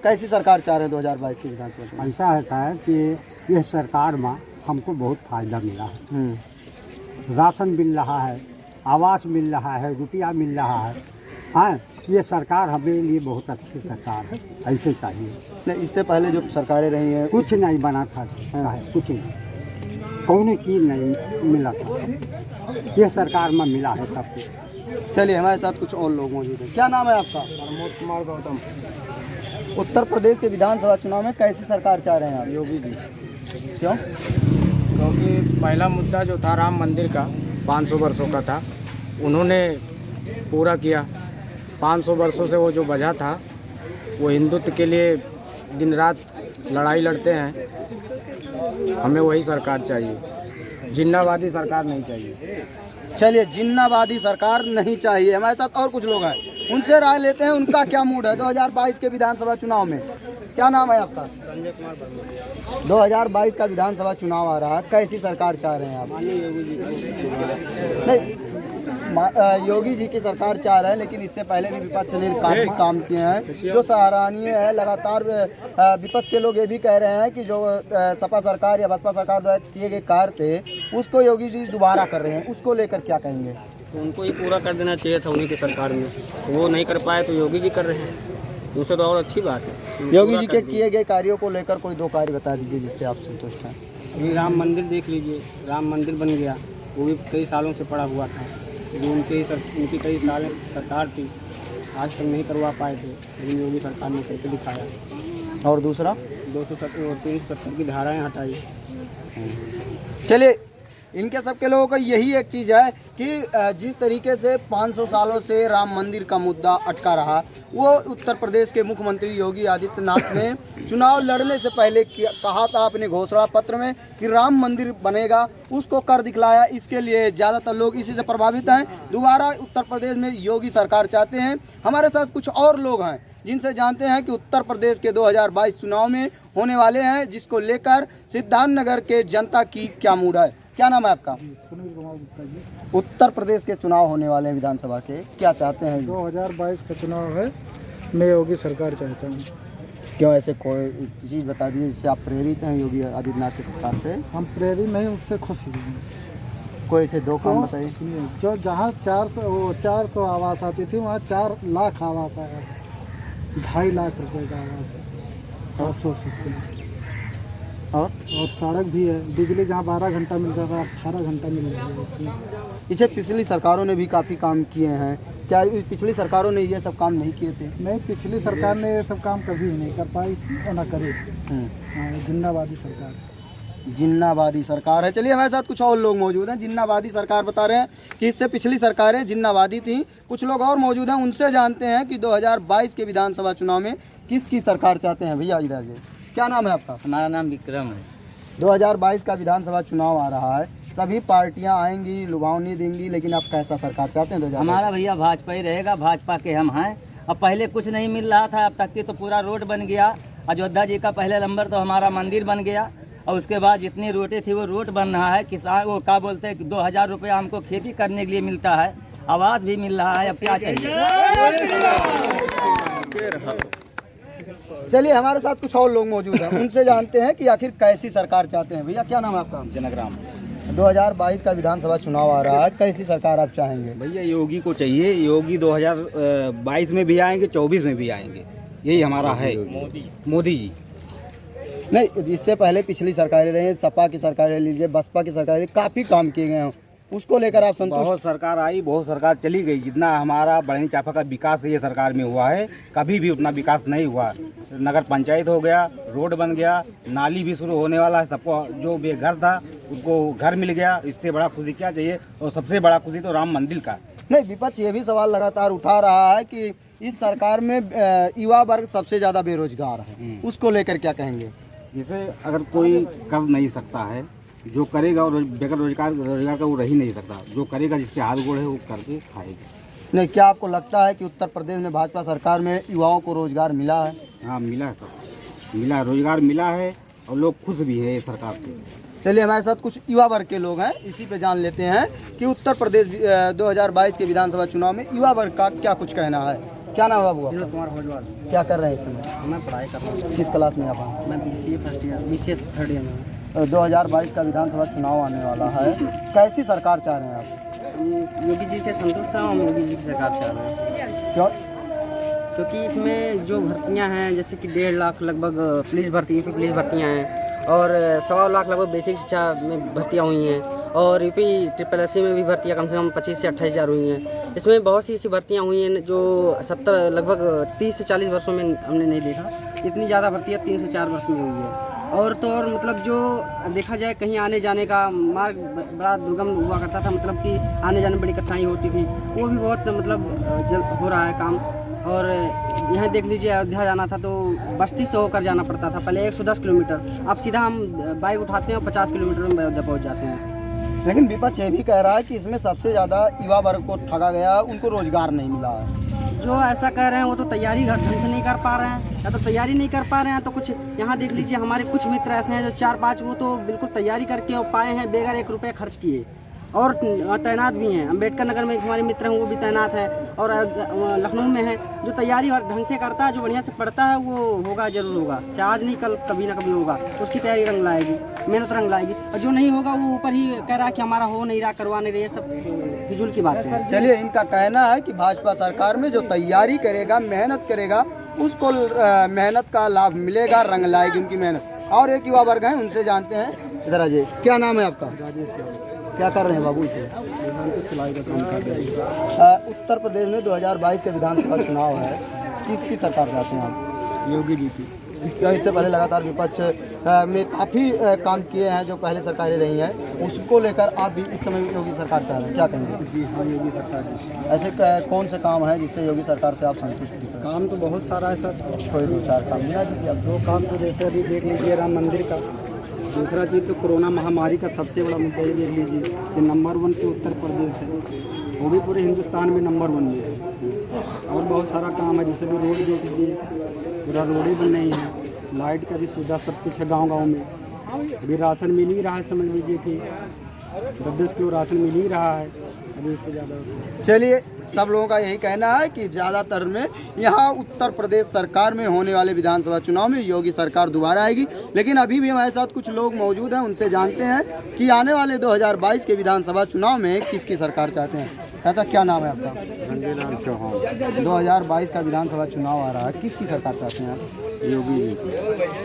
कैसी सरकार चाह रहे हैं 2022 की विधानसभा? ऐसा है साहब कि यह सरकार में हमको बहुत फायदा मिला है। राशन मिल रहा है, आवास मिल रहा है, रुपया मिल रहा है। हाँ, ये सरकार हमारे लिए बहुत अच्छी सरकार है, ऐसे चाहिए। नहीं, इससे पहले जो सरकारें रही हैं कुछ नहीं बना था, कुछ नहीं, कौन चीज़ नहीं मिला था, ये सरकार में मिला है सब कुछ। चलिए, हमारे साथ कुछ और लोग मौजूद हैं। क्या नाम है आपका? प्रमोद कुमार गौतम। उत्तर प्रदेश के विधानसभा चुनाव में कैसी सरकार चाह रहे हैं आप? योगी जी। क्यों? क्योंकि पहला मुद्दा जो था राम मंदिर का 500 वर्षों का था, उन्होंने पूरा किया। 500 वर्षों से वो जो वजह था, वो हिंदुत्व के लिए दिन रात लड़ाई लड़ते हैं। हमें वही सरकार चाहिए, जिन्नावादी सरकार नहीं चाहिए। चलिए, जिन्नावादी सरकार नहीं चाहिए। हमारे साथ और कुछ लोग हैं, उनसे राय लेते हैं, उनका क्या मूड है 2022 के विधानसभा चुनाव में। क्या नाम है आपका? संजय कुमार वर्मा। 2022 का विधानसभा चुनाव आ रहा है, कैसी सरकार चाह रहे हैं आप? योगी जी नहीं, योगी जी की सरकार चाह रहे हैं, लेकिन इससे पहले भी विपक्ष ने काफ़ी काम किए हैं जो सराहनीय है। लगातार विपक्ष के लोग ये भी कह रहे हैं कि जो सपा सरकार या बसपा सरकार द्वारा किए गए कार्य थे, उसको योगी जी दोबारा कर रहे हैं, उसको लेकर क्या कहेंगे? तो उनको ही पूरा कर देना चाहिए था उन्हीं की सरकार में, वो नहीं कर पाए तो योगी जी कर रहे हैं, दूसरे तो और अच्छी बात है। योगी जी के किए गए कार्यों को लेकर कोई दो कार्य बता दीजिए जिससे आप संतुष्ट हैं। अभी राम मंदिर देख लीजिए, राम मंदिर बन गया, वो भी कई सालों से पड़ा हुआ था, जो उनकी कई साल सरकार थी, आज तक नहीं करवा पाए थे, लेकिन योगी सरकार ने करके दिखाया। और दूसरा 270 की धाराएं हटाई। चलिए, इनके सबके लोगों का यही एक चीज़ है कि जिस तरीके से 500 सालों से राम मंदिर का मुद्दा अटका रहा, वो उत्तर प्रदेश के मुख्यमंत्री योगी आदित्यनाथ ने चुनाव लड़ने से पहले कहा था अपने घोषणा पत्र में कि राम मंदिर बनेगा, उसको कर दिखलाया। इसके लिए ज़्यादातर लोग इसी से प्रभावित हैं। दोबारा उत्तर प्रदेश में योगी सरकार चाहते हैं। हमारे साथ कुछ और लोग हैं जिनसे जानते हैं कि उत्तर प्रदेश के 2022 चुनाव में होने वाले हैं, जिसको लेकर सिद्धार्थनगर के जनता की क्या मूड है। क्या नाम है आपका? सुनील कुमार गुप्ता जी। उत्तर प्रदेश के चुनाव होने वाले हैं विधानसभा के, क्या चाहते हैं? 2022 का चुनाव है, मैं योगी सरकार चाहता हूँ। क्यों, ऐसे कोई चीज़ बता दीजिए जिससे आप प्रेरित हैं योगी आदित्यनाथ की सरकार से? हम प्रेरित नहीं, उससे खुश हैं। कोई ऐसे दो काम बताइए। सुनिए, जो जहाँ 400 आवास आती थी, वहाँ 4 लाख आवास आया, 2.5 लाख रुपए का आवास है, आप सोच सकते हैं। और सड़क भी है, बिजली जहाँ 12 घंटा मिलता था 18 घंटा मिल रहा है। इसे पिछली सरकारों ने भी काफ़ी काम किए हैं, क्या पिछली सरकारों ने ये सब काम नहीं किए थे? नहीं, पिछली सरकार ने ये सब काम कभी नहीं कर पाई थी और ना करे। जिन्नावादी सरकार, जिन्नावादी सरकार है। चलिए, हमारे साथ कुछ और लोग मौजूद हैं। जिन्नावादी सरकार बता रहे हैं कि इससे पिछली सरकारें जिन्नावादी थी। कुछ लोग और मौजूद हैं, उनसे जानते हैं कि 2022 के विधानसभा चुनाव में किसकी सरकार चाहते हैं। भैया इधर जी, क्या नाम है आपका? हमारा नाम विक्रम है। 2022 का विधानसभा चुनाव आ रहा है, सभी पार्टियां आएंगी, लुभावनी देंगी, लेकिन आप कैसा सरकार चाहते हैं 2022? हमारा भैया भाजपा ही रहेगा, भाजपा के हम हैं। अब पहले कुछ नहीं मिल रहा था, अब तक की तो पूरा रोड बन गया। अयोध्या जी का पहले नंबर तो हमारा मंदिर बन गया, और उसके बाद जितनी रोटी थी वो रोड बन रहा है। किसान वो क्या बोलते हैं कि 2000 रुपया हमको खेती करने के लिए मिलता है, आवास भी मिल रहा है। अब क्या चाहिए? चलिए हमारे साथ कुछ और लोग मौजूद हैं, उनसे जानते हैं कि आखिर कैसी सरकार चाहते हैं। भैया क्या नाम है आपका? जनग्राम 2022 का विधानसभा चुनाव आ रहा है, कैसी सरकार आप चाहेंगे? भैया योगी को चाहिए। योगी 2022 में भी आएंगे, 24 में भी आएंगे, यही हमारा है। मोदी जी नहीं, इससे पहले पिछली सरकारें रही, सपा की सरकारें लीजिए, बसपा की सरकारें, काफ़ी काम किए गए हैं, उसको लेकर आप संतुष्ट? बहुत सरकार आई, बहुत सरकार चली गई। जितना हमारा बढ़नी चापा का विकास ये सरकार में हुआ है, कभी भी उतना विकास नहीं हुआ। नगर पंचायत हो गया, रोड बन गया, नाली भी शुरू होने वाला है, सबको जो बेघर था उसको घर मिल गया। इससे बड़ा खुशी क्या चाहिए? और सबसे बड़ा खुशी तो राम मंदिर का। नहीं, विपक्ष ये भी सवाल लगातार उठा रहा है कि इस सरकार में युवा वर्ग सबसे ज़्यादा बेरोजगार है, उसको लेकर क्या कहेंगे? जैसे अगर कोई कर नहीं सकता है, जो करेगा और बेगर रोजगार का वो रह ही नहीं सकता। जो करेगा, जिसके हाथ गोड़ है वो करके खाएगा। नहीं, क्या आपको लगता है कि उत्तर प्रदेश में भाजपा सरकार में युवाओं को रोजगार मिला है? हाँ मिला है, सब मिला है, रोजगार मिला है और लोग खुश भी है इस सरकार से। चलिए हमारे साथ कुछ युवा वर्ग के लोग हैं, इसी पे जान लेते हैं कि उत्तर प्रदेश 2022 के विधानसभा चुनाव में युवा वर्ग का क्या कुछ कहना है। क्या नाम है बाबू आपका? क्या कर रहे हैं इस समय? मैं पढ़ाई कर रहा हूँ। किस क्लास में आप? मैं BCA first year, BCA third year में। 2022 का विधानसभा चुनाव आने वाला है, कैसी सरकार चाह रहे हैं आप? योगी जी के संतुष्ट हैं, हम योगी जी की सरकार चाह रहे हैं। क्यों? क्योंकि इसमें जो भर्तियां हैं, जैसे कि 1.5 लाख लगभग पुलिस भर्तियां हैं और 1.25 लाख लगभग बेसिक शिक्षा में भर्तियां हुई हैं और UP SSC में भी भर्तियां कम से कम 25 से 28 हज़ार हुई हैं। इसमें बहुत सी ऐसी भर्तियां हुई हैं जो 70 लगभग 30 से 40 वर्षों में हमने नहीं देखा। इतनी ज़्यादा भर्तियां 3 से 4 वर्ष में हुई है। और तो और मतलब जो देखा जाए, कहीं आने जाने का मार्ग बड़ा दुर्गम हुआ करता था, मतलब कि आने जाने में बड़ी कठिनाई होती थी, वो भी बहुत मतलब जल्द हो रहा है काम। और यहाँ देख लीजिए, अयोध्या जाना था तो बस्ती से होकर जाना पड़ता था पहले 110 किलोमीटर, अब सीधा हम बाइक उठाते हैं और 50 किलोमीटर में अयोध्या पहुँच जाते हैं। लेकिन विपक्ष ये भी कह रहा है कि इसमें सबसे ज़्यादा युवा वर्ग को ठगा गया, उनको रोजगार नहीं मिला है। जो ऐसा कह रहे हैं वो तो तैयारी ढंग से नहीं कर पा रहे हैं, या तो तैयारी नहीं कर पा रहे हैं तो कुछ यहाँ देख लीजिए, हमारे कुछ मित्र ऐसे हैं जो 4-5 वो तो बिल्कुल तैयारी करके और पाए हैं बेगर 1 रुपये खर्च किए और तैनात भी हैं। अम्बेडकर नगर में एक हमारे मित्र हैं, वो भी तैनात हैं और लखनऊ में है। जो तैयारी और ढंग से करता है, जो बढ़िया से पढ़ता है, वो होगा, जरूर होगा, चाहे आज नहीं कल कभी ना कभी होगा। उसकी तैयारी रंग लाएगी, मेहनत रंग लाएगी। और जो नहीं होगा वो ऊपर ही कह रहा है कि हमारा हो नहीं रहा, करवा नहीं रही, ये सब फिजूल की बात है। चलिए, इनका कहना है कि भाजपा सरकार में जो तैयारी करेगा, मेहनत करेगा, उसको मेहनत का लाभ मिलेगा, रंग लाएगी उनकी मेहनत। और एक युवा वर्ग हैं, उनसे जानते हैं। इधर अजय, क्या नाम है आपका? राजेश, क्या कर रहे हैं बाबू? सिलाई का काम कर रहे हैं। उत्तर प्रदेश में 2022 के विधानसभा चुनाव है, किसकी सरकार चाहते हैं आप? योगी जी की। क्या इससे पहले लगातार विपक्ष में काफ़ी काम किए हैं, जो पहले सरकारें रही हैं, उसको लेकर आप भी इस समय योगी सरकार चाह रहे हैं, क्या कहेंगे? जी हाँ, योगी सरकार जी। ऐसे कौन से काम है जिससे योगी सरकार से आप संतुष्ट हैं? काम तो बहुत सारा है सर। कोई 2-4 काम मिला दीजिए। अब 2 काम तो जैसे अभी देख लीजिए राम मंदिर का, दूसरा चीज़ तो कोरोना महामारी का सबसे बड़ा मुद्दा ये देख लीजिए कि नंबर 1 पे उत्तर प्रदेश है, वो भी पूरे हिंदुस्तान में नंबर 1 में है। और बहुत सारा काम है, जैसे भी रोड देख लीजिए, पूरा रोडें बन रही हैं, लाइट का भी सुविधा सब कुछ है गांव-गांव में। अभी राशन मिल ही रहा है, समझ लीजिए कि 10-10 किलो राशन मिल ही रहा है, अभी इससे ज़्यादा। चलिए, सब लोगों का यही कहना है कि ज़्यादातर में यहाँ उत्तर प्रदेश सरकार में होने वाले विधानसभा चुनाव में योगी सरकार दोबारा आएगी। लेकिन अभी भी हमारे साथ कुछ लोग मौजूद हैं, उनसे जानते हैं कि आने वाले 2022 के विधानसभा चुनाव में किसकी सरकार चाहते हैं। चाचा, क्या नाम है आपका? संजय राम चौहान। 2022 का विधानसभा चुनाव आ रहा है, किसकी सरकार चाहते हैं आप? योगी जी।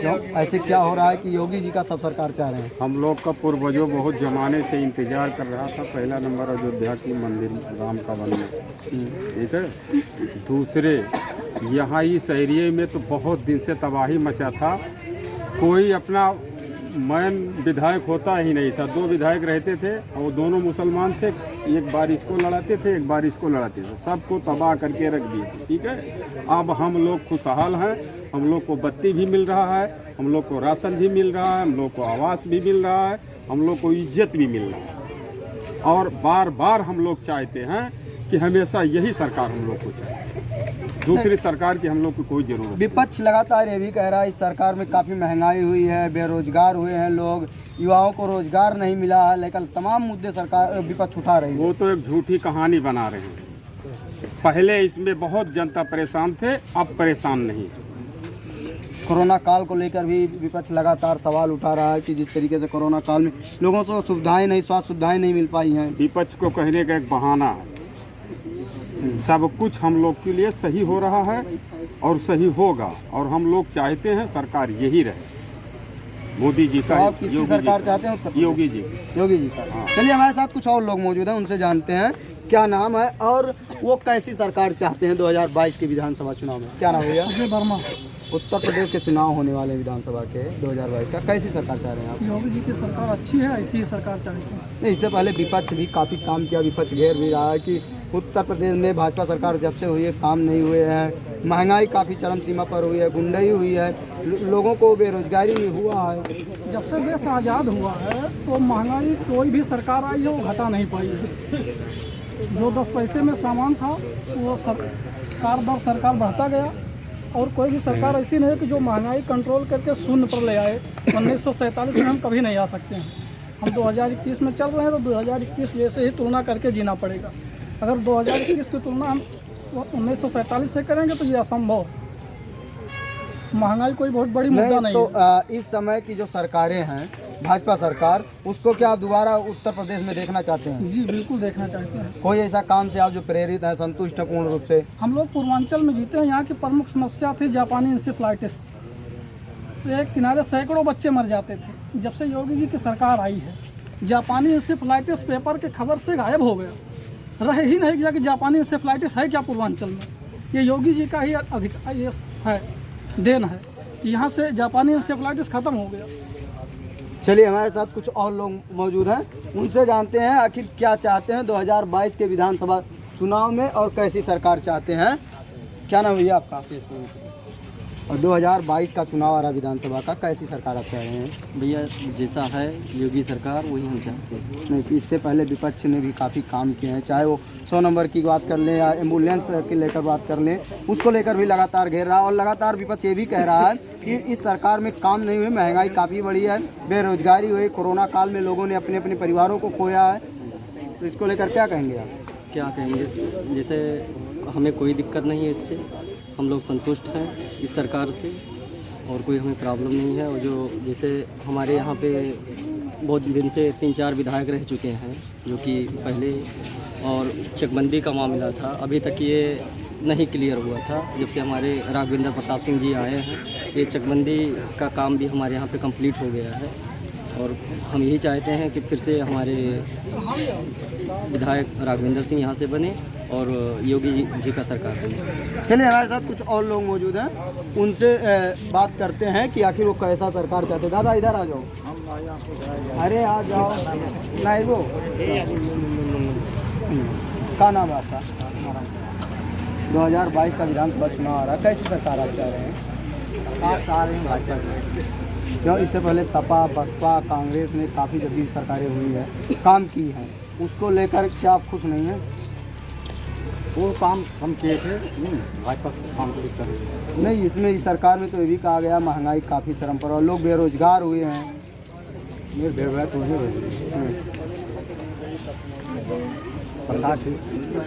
क्यों ऐसे क्या हो रहा है कि योगी जी का सब सरकार चाह रहे हैं? हम लोग का पूर्वजों बहुत ज़माने से इंतजार कर रहा था। पहला नंबर अयोध्या की मंदिर राम का बनना, ठीक है। दूसरे, यहाँ इस एरिए में तो बहुत दिन से तबाही मचा था, कोई अपना मैन विधायक होता ही नहीं था। 2 विधायक रहते थे और वो दोनों मुसलमान थे, एक बार इसको लड़ाते थे, एक बार इसको लड़ाते थे, सबको तबाह करके रख दिए थे, ठीक है। अब हम लोग खुशहाल हैं, हम लोग को बत्ती भी मिल रहा है, हम लोग को राशन भी मिल रहा है, हम लोग को आवास भी मिल रहा है, हम लोग को इज्जत भी मिल रहा है। और बार बार हम लोग चाहते हैं कि हमेशा यही सरकार हम लोग को चाहिए, दूसरी सरकार की हम लोग को कोई जरूरत। विपक्ष लगातार ये भी कह रहा है इस सरकार में काफ़ी महंगाई हुई है, बेरोजगार हुए हैं लोग, युवाओं को रोजगार नहीं मिला है, लेकिन तमाम मुद्दे सरकार विपक्ष उठा रही है। वो तो एक झूठी कहानी बना रहे हैं। पहले इसमें बहुत जनता परेशान थे, अब परेशान नहीं। कोरोना काल को लेकर भी विपक्ष लगातार सवाल उठा रहा है कि जिस तरीके से कोरोना काल में लोगों को सुविधाएं नहीं, स्वास्थ्य सुविधाएं नहीं मिल पाई हैं। विपक्ष को कहने का एक बहाना है। सब कुछ हम लोग के लिए सही हो रहा है और सही होगा, और हम लोग चाहते हैं सरकार यही रहे, मोदी जी का। तो आप किसकी सरकार चाहते हैं? योगी जी का। चलिए हमारे साथ कुछ और लोग मौजूद हैं, उनसे जानते हैं क्या नाम है और वो कैसी सरकार चाहते हैं 2022 के विधानसभा चुनाव में। क्या नाम है भैया? अजय वर्मा। उत्तर प्रदेश के चुनाव होने वाले विधानसभा के 2022 का, कैसी सरकार चाह रहे हैं आप? योगी जी की सरकार अच्छी है, ऐसी ही सरकार चाहते हैं। नहीं, इससे पहले विपक्ष भी काफ़ी काम किया, विपक्ष घेर भी रहा है कि उत्तर प्रदेश में भाजपा सरकार जब से हुई है काम नहीं हुए हैं, महंगाई काफ़ी चरम सीमा पर हुई है, गुंडाई हुई है, लोगों को बेरोजगारी में हुआ है। जब से देश आज़ाद हुआ है तो महंगाई कोई भी सरकार आई है वो घटा नहीं पाई है। जो 10 पैसे में सामान था वो सरकार दर सरकार बढ़ता गया, और कोई भी सरकार ऐसी नहीं है कि जो महंगाई कंट्रोल करके शून्य पर ले आए। 1947 में हम कभी नहीं आ सकते हैं। हम 2021 में चल रहे हैं तो 2021 जैसे ही तुलना करके जीना पड़ेगा। अगर 2021 की तुलना हम 1947 से करेंगे तो ये असंभव। महंगाई कोई बहुत बड़ी मुद्दा नहीं तो है। इस समय की जो सरकारें हैं, भाजपा सरकार, उसको क्या आप दोबारा उत्तर प्रदेश में देखना चाहते हैं? जी बिल्कुल देखना चाहते हैं। कोई ऐसा काम से आप जो प्रेरित हैं, संतुष्ट हैं पूर्ण रूप से? हम लोग पूर्वांचल में जीते हैं। यहाँ की प्रमुख समस्या थी जापानी इंसेफ्लाइटिस। एक किनारे सैकड़ों बच्चे मर जाते थे। जब से योगी जी की सरकार आई है, जापानी इंसेफ्लाइटिस पेपर के खबर से गायब हो गया, रह ही नहीं गया कि जापानी इंसेफ्लाइटिस है क्या पूर्वांचल में। ये योगी जी का ही अधिकार ये है, देन है कि यहाँ से जापानी इंसेफ्लाइटिस खत्म हो गया। चलिए हमारे साथ कुछ और लोग मौजूद हैं, उनसे जानते हैं आखिर क्या चाहते हैं 2022 के विधानसभा चुनाव में और कैसी सरकार चाहते हैं। क्या नाम भैया आपका? और 2022 का चुनाव आ रहा विधानसभा का, कैसी सरकार आप चाह रहे हैं? भैया जैसा है योगी सरकार वही हम चाहते हैं। नहीं, इससे पहले विपक्ष ने भी काफ़ी काम किए हैं, चाहे वो 100 नंबर की बात कर लें या एम्बुलेंस के लेकर बात कर लें, उसको लेकर भी लगातार घेर रहा है। और लगातार विपक्ष ये भी कह रहा है कि इस सरकार में काम नहीं हुए, महंगाई काफ़ी बढ़ी है, बेरोजगारी हुई, कोरोना काल में लोगों ने अपने अपने परिवारों को खोया है। तो इसको लेकर क्या कहेंगे आप? क्या कहेंगे, जैसे हमें कोई दिक्कत नहीं है इससे, हम लोग संतुष्ट हैं इस सरकार से और कोई हमें प्रॉब्लम नहीं है। और जो जैसे हमारे यहाँ पे बहुत दिन से 3-4 विधायक रह चुके हैं जो कि पहले, और चकबंदी का मामला था, अभी तक ये नहीं क्लियर हुआ था। जब से हमारे राघवेंद्र प्रताप सिंह जी आए हैं, ये चकबंदी का काम भी हमारे यहाँ पे कंप्लीट हो गया है। और हम यही चाहते हैं कि फिर से हमारे विधायक राघवेंद्र सिंह यहाँ से बने और योगी जी का सरकार बने। चलिए हमारे साथ कुछ और लोग मौजूद हैं, उनसे बात करते हैं कि आखिर वो कैसा सरकार चाहते हैं। दादा इधर आ जाओ। अरे आ जाओ। नहीं वो क्या नाम है आपका? 2022 का विधानसभा चुनाव आ रहा है, कैसी सरकार आप चाह रहे हैं? आप चाह रहे हैं भाजपा की। क्यों? इससे पहले सपा, बसपा, कांग्रेस ने काफ़ी जब सरकारें हुई है, काम की हैं, उसको लेकर क्या आप खुश नहीं हैं? वो काम हम किए थे, भाजपा काम को दिक्कत नहीं। इसमें इस सरकार में तो ये भी कहा गया महंगाई काफ़ी चरम पर और लोग बेरोजगार हुए हैं। ये बेरोजगार तो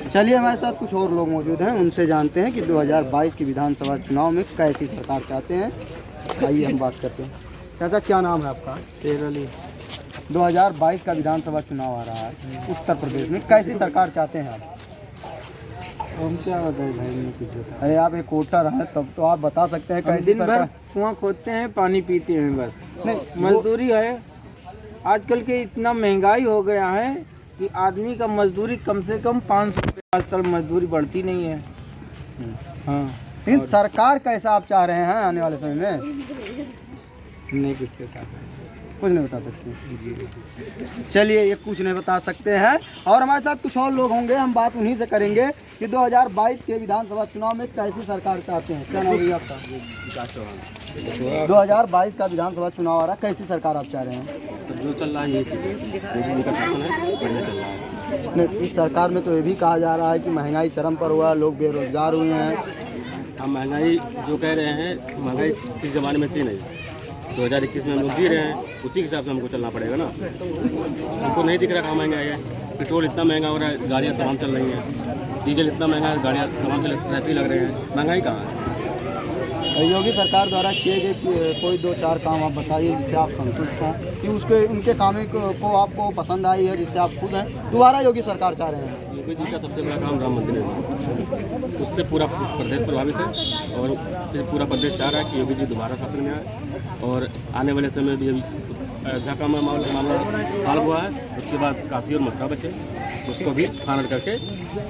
चलिए हमारे साथ कुछ और लोग मौजूद हैं, उनसे जानते हैं कि 2022 की विधानसभा चुनाव में कैसी सरकार चाहते हैं। आइए हम बात करते हैं। चाचा क्या नाम है आपका? शेर अली। 2022 का विधानसभा चुनाव आ रहा है उत्तर प्रदेश में, कैसी सरकार चाहते हैं आप? हम क्या बताएं भाई, कुछ बता। अरे आप एक वोटर हैं तब तो आप बता सकते हैं कैसी दिन भर कुआं खोदते हैं, पानी पीते हैं बस। नहीं, मजदूरी है। आजकल के इतना महंगाई हो गया है कि आदमी का मजदूरी कम से कम 500 रुपये, आजकल मजदूरी बढ़ती नहीं है। हाँ, लेकिन सरकार कैसा आप चाह रहे हैं आने वाले समय में? नहीं कुछ बता, कुछ नहीं बता सकते। चलिए ये कुछ नहीं बता सकते हैं। और हमारे साथ कुछ और लोग होंगे, हम बात उन्हीं से करेंगे कि 2022 के विधानसभा चुनाव में कैसी सरकार चाहते हैं। क्या नाम है आपका? 2022 का विधानसभा चुनाव आ रहा है, कैसी सरकार आप चाह रहे हैं? जो चल रहा है ये का शासन है, बढ़िया चल रहा है। नहीं, इस सरकार में तो ये भी कहा जा रहा है कि महंगाई चरम पर हुआ, लोग बेरोजगार हुए हैं। हम महंगाई जो कह रहे हैं, महंगाई किस ज़माने में थी नहीं, 2021 में हम लोग जी रहे हैं, उसी के हिसाब से हमको चलना पड़ेगा ना। हमको नहीं दिख रहा कहाँ महंगा है। पेट्रोल इतना महंगा हो रहा है, गाड़ियाँ तमाम चल रही हैं, डीजल इतना महंगा है, गाड़ियाँ तमाम चल ट्रैफिक लग रहे हैं, महंगाई कहाँ है? योगी सरकार द्वारा किए गए कोई 2-4 काम आप बताइए जिससे आप संतुष्ट हैं कि उसके उनके काम को आपको पसंद आई है, जिससे आप खुद हैं, दोबारा योगी सरकार चाह रहे हैं। योगी जी का सबसे बड़ा काम राम मंदिर है, उससे पूरा प्रदेश प्रभावित है और पूरा प्रदेश चाह रहा है कि योगी जी दोबारा शासन में आए और आने वाले समय भी अयोध्या का मामला सॉल्व हुआ है, उसके बाद काशी और मथुरा बचे, उसको भी फाइनल करके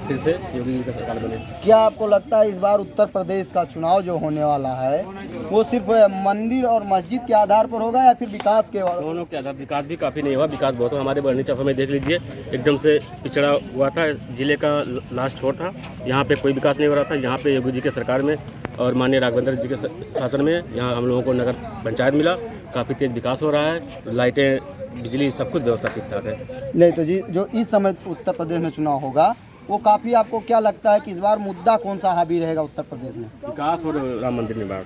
फिर से योगी जी का सरकार बने। क्या आपको लगता है इस बार उत्तर प्रदेश का चुनाव जो होने वाला है वो सिर्फ मंदिर और मस्जिद के आधार पर होगा या फिर विकास के? दोनों के आधार। विकास भी काफ़ी नहीं हुआ, विकास बहुत हुआ। हमारे बढ़नी चाफा में देख लीजिए, एकदम से पिछड़ा हुआ था, जिले का लास्ट छोर था, यहाँ पे कोई विकास नहीं हो रहा था। यहाँ पे योगी जी के सरकार में और माननीय राघवेंद्र जी के शासन में यहाँ हम लोगों को नगर पंचायत मिला, काफ़ी तेज़ विकास हो रहा है, लाइटें, बिजली, सब कुछ व्यवस्था ठीक ठाक है। नहीं तो जी, जो इस समय उत्तर प्रदेश में चुनाव होगा वो काफ़ी, आपको क्या लगता है कि इस बार मुद्दा कौन सा हावी रहेगा उत्तर प्रदेश में? विकास और राम मंदिर निर्माण।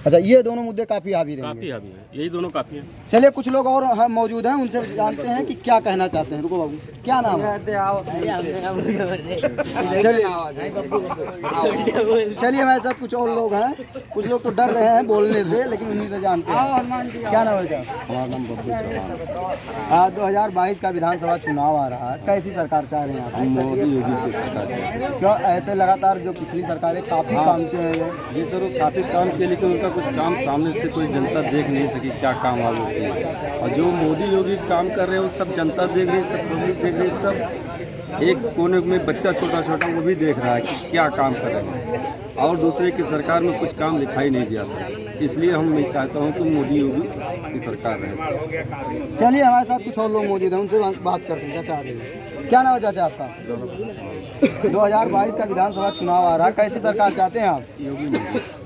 अच्छा, ये दोनों मुद्दे काफ़ी हावी रहेंगे। काफ़ी हावी है, यही दोनों काफ़ी हैं। चलिए, कुछ लोग और मौजूद हैं, उनसे जानते हैं कि क्या कहना चाहते हैं। रुको बाबू, क्या नाम है? चलिए हमारे साथ कुछ और लोग हैं, कुछ लोग तो डर रहे हैं बोलने से, लेकिन उन्हीं से जानते हैं। क्या नाम है क्या? हमारा नाम बब्बू चौहान। 2022 का विधानसभा चुनाव आ रहा है, कैसी सरकार चाह रहे हैं आप? मोदी योगी की सरकार। क्यों ऐसे लगातार जो पिछली सरकारें काफ़ी काम किए हैं? जी सर, वो काफ़ी काम किए, लेकिन उनका कुछ काम सामने से कोई जनता देख नहीं सकी क्या काम आगे होती है। और जो मोदी योगी काम कर रहे हैं वो सब जनता देख रही है, सब पब्लिक देख रही है, सब एक कोने में बच्चा छोटा छोटा वो भी देख रहा है कि क्या काम कर रहे हैं, और दूसरे की सरकार में कुछ काम दिखाई नहीं दिया था। इसलिए हम मैं चाहता हूँ कि मोदी योगी की सरकार रहे। चलिए हमारे साथ कुछ और लोग मौजूद हैं, उनसे बात करते हैं। चाचा, क्या नाम है चाचा आपका? 2022 का विधानसभा चुनाव आ रहा है, कैसी सरकार चाहते हैं आप? योगी।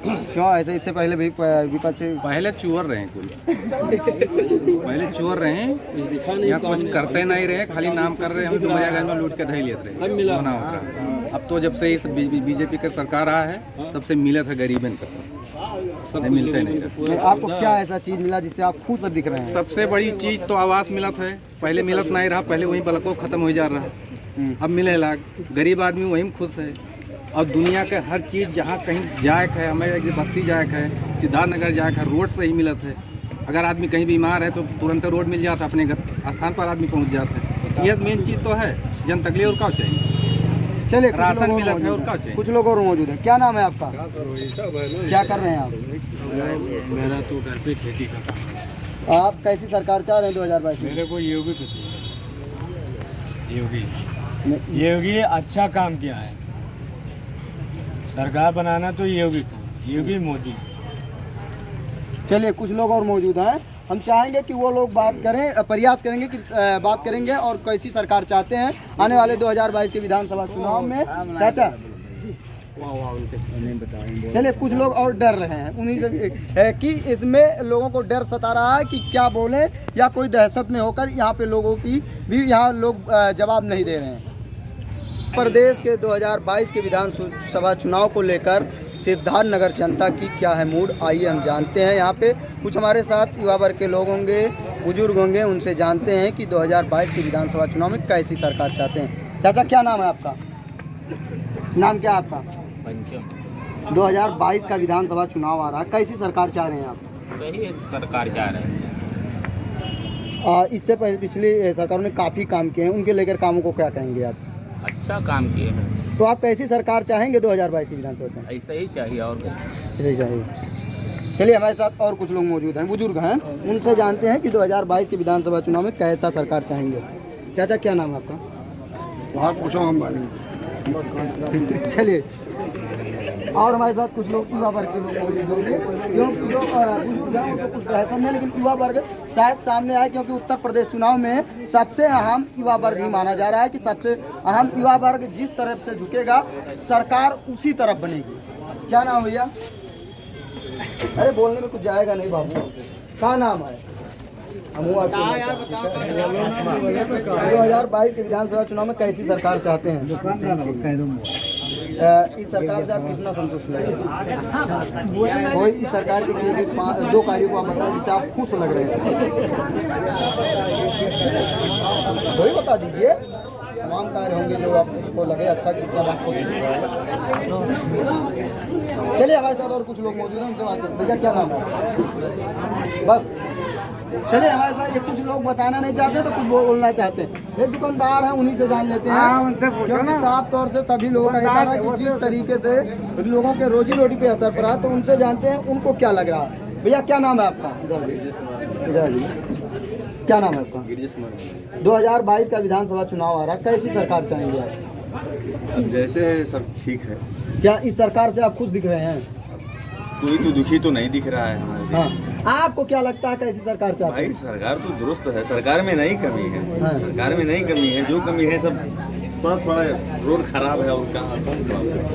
क्यों ऐसे? इससे पहले भी विपक्ष पहले चोर रहे कुल, पहले चोर रहे, यहाँ कुछ करते नहीं रहे, खाली नाम कर रहे, हम डुमरियागंज में लूट के धई लेते रहे। अब तो जब से इस बीजेपी का सरकार आया है तब से मिला था गरीबन का, सब मिलते नहीं। आपको क्या ऐसा चीज़ मिला जिससे आप खुश दिख रहे हैं? सबसे बड़ी चीज़ तो आवास मिला था, पहले मिलत नहीं रहा, पहले वहीं बलको खत्म हो जा रहा, अब मिले लाग, गरीब आदमी वहीं खुश है। और दुनिया के हर चीज़ जहाँ कहीं जाए है, हमें बस्ती जाए है, सिद्धार्थनगर जाए है, रोड से ही मिलत है। अगर आदमी कहीं बीमार है तो तुरंत रोड मिल जाता, अपने घर स्थान पर आदमी पहुँच जाता है। यह मेन चीज़ तो है, जन तकलीफ और क्या चाहिए। चलिए, राशन मिला है और क्या चाहिए। कुछ लोग और मौजूद हैं। क्या नाम है आपका? क्या कर रहे हैं आप? मेरा तो घर पे खेती करता। आप कैसी सरकार चाह रहे हैं 2022 में? मेरे को योगी को चाहिए। योगी अच्छा काम किया है, सरकार बनाना तो योगी मोदी। चलिए, कुछ लोग और मौजूद हैं, हम चाहेंगे कि वो लोग बात करें, प्रयास करेंगे कि बात करेंगे और कैसी सरकार चाहते हैं आने वाले 2022 के विधानसभा चुनाव में। चाचा, चलिए, कुछ लोग और डर रहे हैं, उन्हीं से कि इसमें लोगों को डर सता रहा है कि क्या बोलें, या कोई दहशत में होकर यहाँ पे लोगों की भी यहाँ लोग जवाब नहीं दे रहे हैं। प्रदेश के 2022 के विधानसभा चुनाव को लेकर सिद्धार्थनगर जनता की क्या है मूड, आइए हम जानते हैं। यहाँ पे कुछ हमारे साथ युवा वर्ग के लोग होंगे, बुजुर्ग होंगे, उनसे जानते हैं कि 2022 के विधानसभा चुनाव में कैसी सरकार चाहते हैं। चाचा, क्या नाम है आपका? नाम क्या है आपका? पंचम। 2022 का विधानसभा चुनाव आ रहा है, कैसी सरकार चाह रहे हैं आप? सही सरकार चाह रहे हैं। इससे पहले पिछली सरकारों ने काफ़ी काम किए हैं, उनके लेकर कामों को क्या कहेंगे आप? अच्छा काम किए हैं। तो आप कैसी सरकार चाहेंगे 2022 के विधानसभा चुनाव? ऐसा ही चाहिए और ऐसा ही चाहिए। चलिए, हमारे साथ और कुछ लोग मौजूद हैं, बुजुर्ग हैं, उनसे जानते हैं कि 2022 के विधानसभा चुनाव में कैसा सरकार चाहेंगे। चाचा, क्या नाम है आपका? बहुत पूछो हम। चलिए, और हमारे साथ कुछ लोग युवा वर्ग के लोग मौजूद होंगे, क्योंकि जो कुछ बहसन है, लेकिन युवा वर्ग शायद सामने आए, क्योंकि उत्तर प्रदेश चुनाव में सबसे अहम युवा वर्ग ही माना जा रहा है कि सबसे अहम युवा वर्ग जिस तरफ से झुकेगा सरकार उसी तरफ बनेगी। क्या नाम भैया? अरे बोलने में कुछ जाएगा नहीं बाबू, क्या नाम है? 2022 के विधानसभा चुनाव में कैसी सरकार चाहते हैं? इस सरकार से आप कितना संतुष्ट लगे? कोई इस सरकार के किए गए 2 कार्यों को आप बताएं जिससे आप खुश लग रहे हैं, वही बता दीजिए। तमाम कार्य होंगे जो आपको लगे अच्छा, किससे आप खुश। चलिए हमारे साथ और कुछ लोग मौजूद हैं, उनसे बात करते हैं। भैया क्या नाम है? बस चलिए हमारे साथ ये कुछ लोग बताना नहीं चाहते तो कुछ बोलना चाहते हैं। एक दुकानदार है, उन्हीं से जान लेते हैं, क्योंकि साफ तौर से सभी लोगों का ये कहना है कि जिस तरीके से लोगों के रोजी रोटी पे असर पड़ा, तो उनसे जानते हैं उनको क्या लग रहा है। भैया क्या नाम है आपका? इधर जी, क्या नाम है आपका? 2022 का विधानसभा चुनाव आ रहा है, कैसी सरकार चाहेंगे आप? जैसे है सब ठीक है। क्या इस सरकार से आप खुश दिख रहे हैं? कोई तो दुखी तो नहीं दिख रहा है हमारे। हाँ, आपको क्या लगता है कैसी सरकार चाहते हैं? भाई सरकार तो दुरुस्त है, सरकार में नहीं कमी है। सरकार में नहीं कमी है, जो कमी है सब थोड़ा रोड खराब है और कहाँ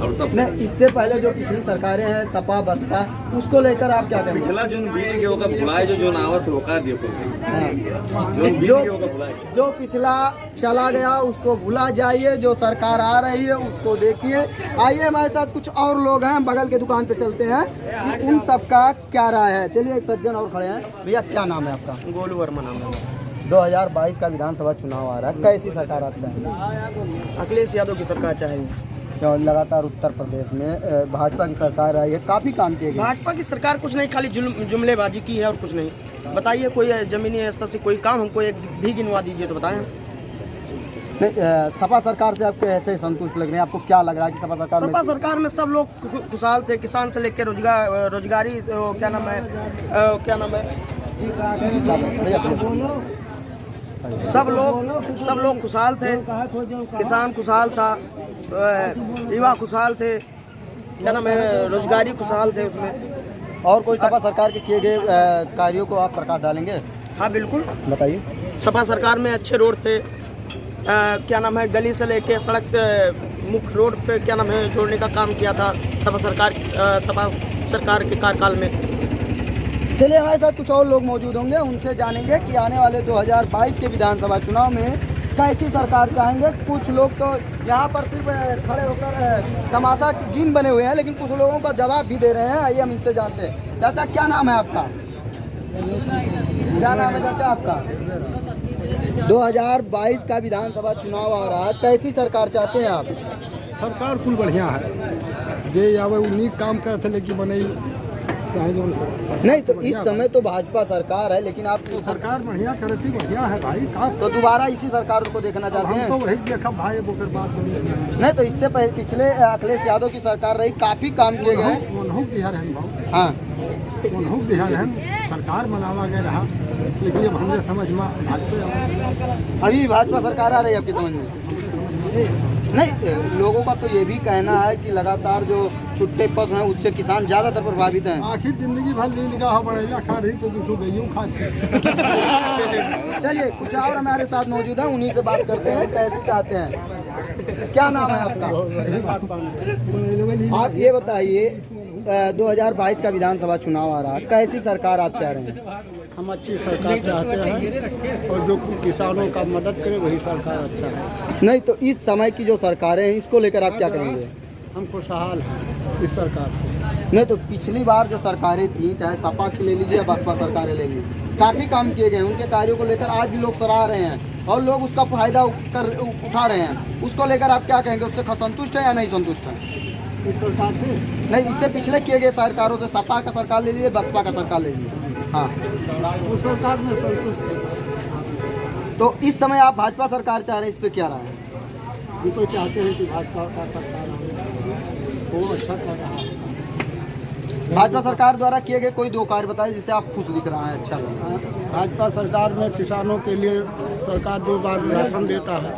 और सब नहीं। इससे पहले जो पिछली सरकारें हैं सपा बसपा, उसको लेकर आप क्या कहेंगे? पिछला जो बीत के होगा भुलाए, जो आवत होगा देखो जो पिछला चला गया उसको भुला जाइए, जो सरकार आ रही है उसको देखिए। आइए हमारे साथ कुछ और लोग हैं, बगल के दुकान पे चलते हैं कि उन सबका क्या राय है। चलिए एक सज्जन और खड़े हैं। भैया क्या नाम है आपका? गोलू वर्मा नाम है। 2022 का विधानसभा चुनाव आ रहा है, कैसी सरकार आता है? अखिलेश यादव की सरकार चाहेंगे। क्या लगातार उत्तर प्रदेश में भाजपा की सरकार आई है, काफ़ी काम किए गए। भाजपा की सरकार कुछ नहीं, खाली जुमलेबाजी की है और कुछ नहीं। बताइए कोई जमीनी स्तर से कोई काम हमको एक भी गिनवा दीजिए तो बताएं। सपा सरकार से आपको ऐसे संतुष्ट लग रहे हैं? आपको क्या लग रहा है कि सपा सरकार में सब लोग खुशहाल थे, किसान से लेकर रोजगारी क्या नाम है सब लोग खुशहाल थे, किसान खुशहाल था, युवा खुशहाल थे, क्या नाम है, रोजगारी खुशहाल थे उसमें। और कोई सपा सरकार के किए गए कार्यों को आप प्रकाश डालेंगे? हाँ बिल्कुल, बताइए। सपा सरकार में अच्छे रोड थे, क्या नाम है, गली से लेके सड़क मुख्य रोड पे क्या नाम है जोड़ने का काम किया था सपा सरकार के कार्यकाल में। चलिए हमारे साथ कुछ और लोग मौजूद होंगे, उनसे जानेंगे कि आने वाले 2022 के विधानसभा चुनाव में कैसी सरकार चाहेंगे। कुछ लोग तो यहाँ पर सिर्फ खड़े होकर तमाशा की गिन बने हुए हैं, लेकिन कुछ लोगों का जवाब भी दे रहे हैं। आइए हम इनसे जानते हैं। चाचा क्या नाम है आपका? क्या नाम है चाचा आपका? 2022 का विधानसभा चुनाव आ रहा है, कैसी सरकार चाहते हैं आप? सरकार कुल बढ़िया है, जे आवे उन्हीं काम करते लेकिन बने नहीं। तो इस समय तो भाजपा सरकार है, लेकिन आप तो सरकार बढ़िया करती बढ़िया है भाई। काम तो दोबारा इसी सरकार को देखना चाहते हैं? हम तो वही देखा भाई, बोकर बात नहीं। तो इससे पिछले अखिलेश यादव की सरकार रही, काफी काम किए गए। हाँ, सरकार मनावा गया रहा, लेकिन अब हमने समझ में भाजपा अभी भाजपा सरकार आ रही है आपकी समझ में? नहीं, लोगों का तो ये भी कहना है कि लगातार जो छुट्टे पशु हैं उससे किसान ज़्यादातर प्रभावित हैं। आखिर जिंदगी भर ली निगाह बढ़ेगा खा रही तो दूसरों गईयों खाती। चलिए कुछ और हमारे साथ मौजूद हैं, उन्हीं से बात करते हैं कैसी चाहते हैं। क्या नाम है आपका? आप ये बताइए, 2022 का विधानसभा चुनाव आ रहा है, कैसी सरकार आप चाह रहे हैं? हम अच्छी सरकार चाहते हैं और जो किसानों का मदद करे वही सरकार अच्छा है। नहीं, तो इस समय की जो सरकारें हैं इसको लेकर आप क्या करेंगे? हम खुशहाल हैं इस सरकार से। नहीं, तो पिछली बार जो सरकारें थी, चाहे सपा की ले लीजिए या बसपा सरकारें ले लीजिए, काफ़ी काम किए गए। उनके कार्यों को लेकर आज भी लोग सराह रहे हैं और लोग उसका फायदा उठा रहे हैं। उसको लेकर आप क्या कहेंगे? उससे संतुष्ट है या नहीं संतुष्ट है इस सरकार से? नहीं, इससे पिछले किए गए सरकारों से, सपा का सरकार ले लीजिए, बसपा का सरकार ले लीजिए। हाँ, उस सरकार में संतुष्ट है। तो इस समय आप भाजपा सरकार चाह रहे हैं, इस पे क्या रहा है? हम तो चाहते हैं कि भाजपा का सरकार वो अच्छा कर रहा है। भाजपा सरकार द्वारा किए गए कोई 2 कार्य बताइए जिससे आप खुश दिख रहा है, अच्छा लग रहा है। भाजपा सरकार में किसानों के लिए सरकार 2 बार राशन देता है,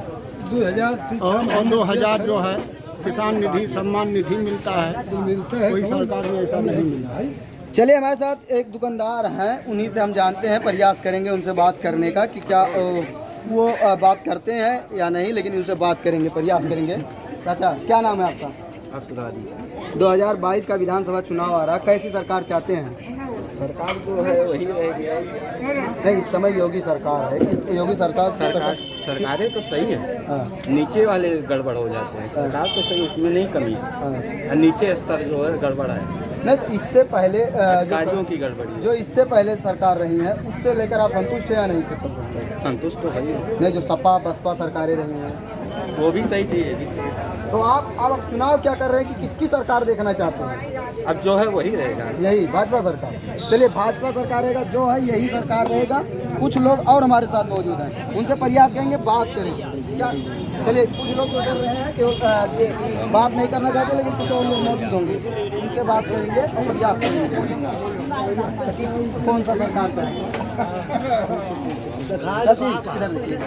2000 और 2000 जो है किसान निधि सम्मान निधि मिलता है, कोई सरकार में ऐसा नहीं मिला है। चलिए हमारे साथ एक दुकानदार हैं, उन्हीं से हम जानते हैं, प्रयास करेंगे उनसे बात करने का कि क्या वो बात करते हैं या नहीं, लेकिन उनसे बात करेंगे, प्रयास करेंगे। चाचा क्या नाम है आपका? असरारी। 2022 का विधानसभा चुनाव आ रहा है, कैसी सरकार चाहते हैं? सरकार जो है वही रहेगी। नहीं, इस समय योगी सरकार है, इस योगी सरकारें तो सही है, नीचे वाले गड़बड़ हो जाते हैं। सरकार तो सही, उसमें नहीं कमी है, नीचे स्तर जो है गड़बड़ है। नहीं, तो इससे पहले कार्यों की गड़बड़ी जो इससे पहले सरकार रही है उससे लेकर आप संतुष्ट है या नहीं? संतुष्ट तो है। नहीं, जो सपा बसपा सरकारें रही हैं वो भी सही थी, ये भी सही। तो आप अब चुनाव क्या कर रहे हैं कि किसकी सरकार देखना चाहते हैं? अब जो है वही रहेगा। यही भाजपा सरकार। चलिए भाजपा सरकार रहेगा, जो है यही सरकार रहेगा। कुछ लोग और हमारे साथ मौजूद हैं, उनसे प्रयास करेंगे, बात करेंगे क्या। चलिए कुछ लोग तो कर रहे हैं कि ये बात नहीं करना चाहते, लेकिन कुछ और लोग मौजूद होंगे, उनसे बात करेंगे और प्रयास करेंगे कौन सा सरकार करेंगे। इधर देखिए,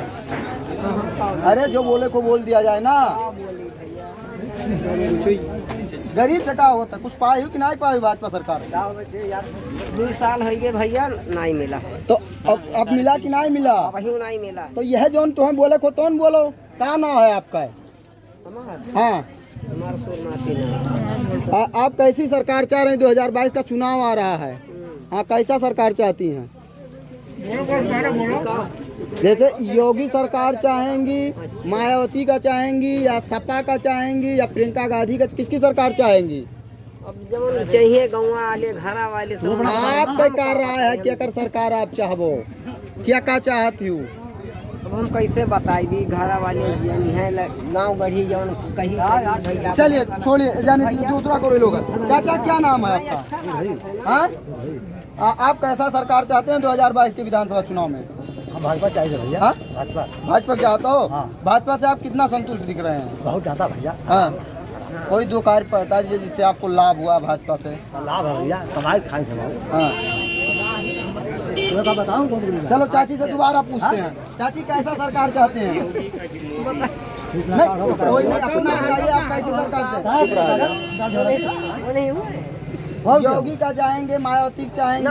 अरे जो बोले को बोल दिया जाए ना। गरीब से का होता, कुछ पाई हो कि नहीं पाई भाजपा सरकार? 2 साल हो गए भैया, नहीं मिला। तो अब मिला कि नहीं मिला? वही नहीं मिला। तो यह जो तुम्हें बोले को तो बोलो, क्या नाम है आपका? हाँ, आप कैसी सरकार चाह रहे हैं? 2022 का चुनाव आ रहा है, हाँ कैसा सरकार चाहती हैं? जैसे योगी सरकार चाहेंगी, मायावती का चाहेंगी, या सपा का चाहेंगी, या प्रियंका गांधी का, किसकी सरकार चाहेंगी? अब जब चाहिए गाँव वाले घरा वाले आप क्या कर रहा है कि अगर सरकार आप चाहबो क्या चाहती हूँ? अब हम कैसे बताई दी, घरा वाले गाँव बढ़ी जौन कहीं। चलिए छोड़िए, जाने दीजिए, दूसरा कोई लोग। चाचा क्या नाम है आपका? हाँ, आप कैसा सरकार चाहते हैं 2022 के विधानसभा चुनाव में? भाजपा चाहिए भैया। हाँ? भाजपा। भाजपा चाहते हो? हाँ। भाजपा से आप कितना संतुष्ट दिख रहे हैं? बहुत ज़्यादा भैया। हाँ, कोई 2 कार्य बता दीजिए जिससे आपको लाभ हुआ भाजपा से। लाभ है भैया, कमाई खाई से। हाँ, बताऊँ? चलो चाची से दोबारा पूछते हैं। चाची कैसा सरकार चाहते हैं? नहीं, कोई नहीं, अपना बताइए, आप कैसी सरकार चाहते हैं? योगी का चाहेंगे, मायावती चाहेंगे,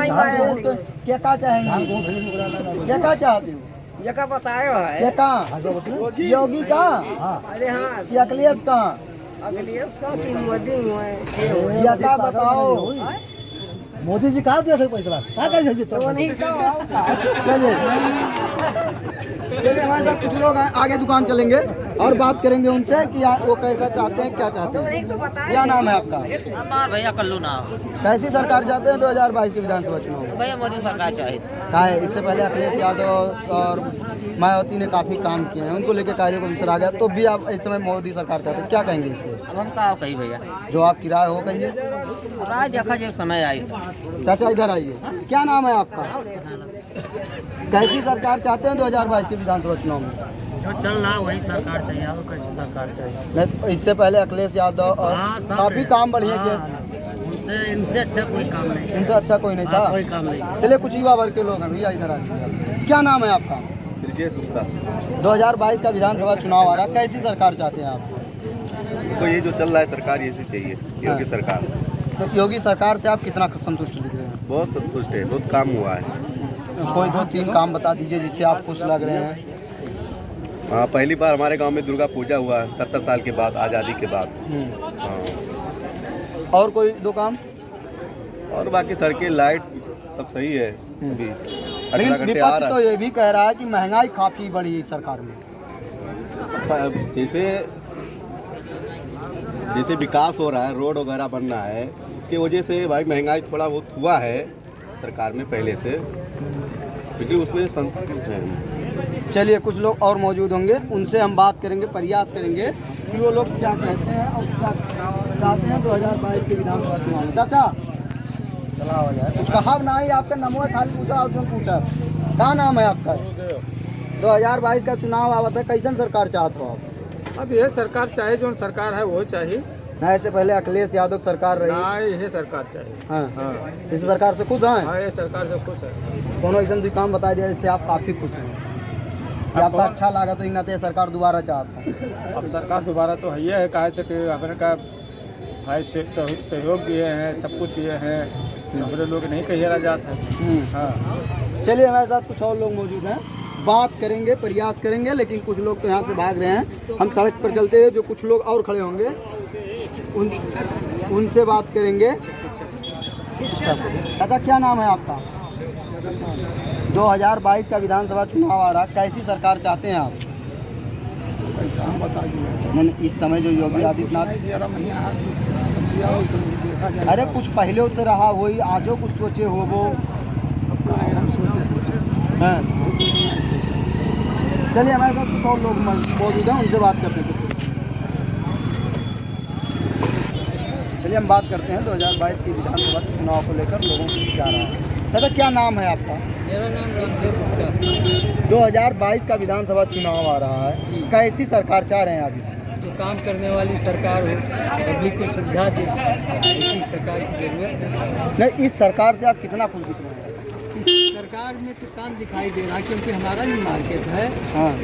क्या चाहेंगे? क्या चाहती हूँ? ये का बताया है? योगी का? अरे हाँ, अखिलेश का? अखिलेश का कि मोदी हुए? क्या बताओ? मोदी जी कहा दिया पैसा? चलिए हमारे साथ कुछ लोग आगे दुकान चलेंगे और बात करेंगे उनसे कि वो कैसा चाहते हैं, क्या चाहते हैं। क्या नाम है आपका? भैया कल्लू नाम। कैसी सरकार चाहते हैं 2022 के विधानसभा चुनाव में? भैया मोदी सरकार चाहिए। क्या है, इससे पहले अखिलेश यादव और मायावती ने काफ़ी काम किए हैं, उनको लेकर कार्य को विसरा गया, तो भी आप इस समय मोदी सरकार चाहते हैं, क्या कहेंगे इसके? अब हम कहा कही भैया, जो आपकी राय हो कहिए। राय देखा जब समय आई। चाचा इधर आइए, क्या नाम है आपका? कैसी सरकार चाहते हैं 2022 के विधानसभा चुनाव में? जो चल रहा है वही सरकार चाहिए, और कैसी सरकार चाहिए? इससे पहले अखिलेश यादव और काफी काम बढ़िया किए, इनसे अच्छा कोई काम नहीं, इनसे अच्छा कोई नहीं था, कोई काम नहीं। चलिए कुछ युवा वर्ग के लोग हैं, भैया इधर आइए। क्या नाम है आपका? ब्रिजेश गुप्ता। 2022 का विधानसभा चुनाव आ रहा है, कैसी सरकार चाहते हैं आप? तो ये जो चल रहा है सरकार यही चाहिए, योगी सरकार। तो योगी सरकार से आप कितना संतुष्ट दिख रहे हैं? बहुत संतुष्ट है, बहुत काम हुआ है। कोई 2-3 काम बता दीजिए जिससे आप खुश लग रहे हैं। हाँ, पहली बार हमारे गांव में दुर्गा पूजा हुआ 70 साल के बाद, आज़ादी के बाद। हाँ। और कोई 2 काम? और बाकी सड़कें, लाइट सब सही है। अभी 18 घंटे आ विपक्ष रहा तो ये भी कह रहा है कि महंगाई काफ़ी बढ़ी है सरकार में। जैसे विकास हो रहा है, रोड वगैरह बन रहा है, इसके वजह से भाई महंगाई थोड़ा बहुत हुआ है सरकार में पहले से, लेकिन उसमें संतुष्ट है। चलिए कुछ लोग और मौजूद होंगे, उनसे हम बात करेंगे, प्रयास करेंगे कि वो लोग क्या कहते हैं और क्या चाहते हैं 2022 के विधानसभा चुनाव में। चाचा कुछ कहा नहीं, आपका नमो है, खाली पूछा और जो पूछा। क्या नाम है आपका? 2022 का चुनाव आवत है, कैसन सरकार चाहते हो आप? अब यह सरकार चाहे जो सरकार है वो चाहिए। नहीं, इससे पहले अखिलेश यादव सरकार रही। नहीं, ये सरकार चाहिए। हाँ, इस सरकार से खुश हैं? हाँ, ये सरकार से खुश है। कोनो ऐसा भी काम बता दिया जिससे आप काफ़ी खुश हैं, कि आपका अच्छा लगा, तो इन्हें सरकार दोबारा चाहता है? अब सरकार दोबारा तो है, है कहा से कि अपने का भाई सहयोग दिए हैं, सब कुछ दिए हैं, हमारे लोग नहीं कहिए जात है। हाँ, चलिए हमारे साथ कुछ और लोग मौजूद हैं, बात करेंगे, प्रयास करेंगे, लेकिन कुछ लोग तो यहाँ से भाग रहे हैं। हम सड़क पर चलते हुए जो कुछ लोग और खड़े होंगे उनसे बात करेंगे। दादा क्या नाम है आपका? 2022 का विधानसभा चुनाव आ रहा, कैसी सरकार चाहते हैं आप? नहीं, इस समय जो योगी आदित्यनाथ, अरे कुछ पहले से रहा वही, आजो कुछ सोचे हो वो। हाँ, चलिए हमारे साथ कुछ और लोग मौजूद हैं, उनसे बात करते हैं। चलिए हम बात करते हैं 2022 की विधानसभा चुनाव को लेकर लोगों से क्या रहा है। दादा क्या नाम है आपका? मेरा नाम रणधीर गुप्ता। 2022 का विधानसभा चुनाव आ रहा है, कैसी सरकार चाह रहे हैं आप? जो काम करने वाली सरकार हो, पब्लिक को सुविधा दे, ऐसी सरकार की जरूरत है। नहीं, इस सरकार से आप कितना खुश दिख रहे हैं? इस सरकार में तो काम दिखाई दे रहा है, क्योंकि हमारा जो मार्केट है,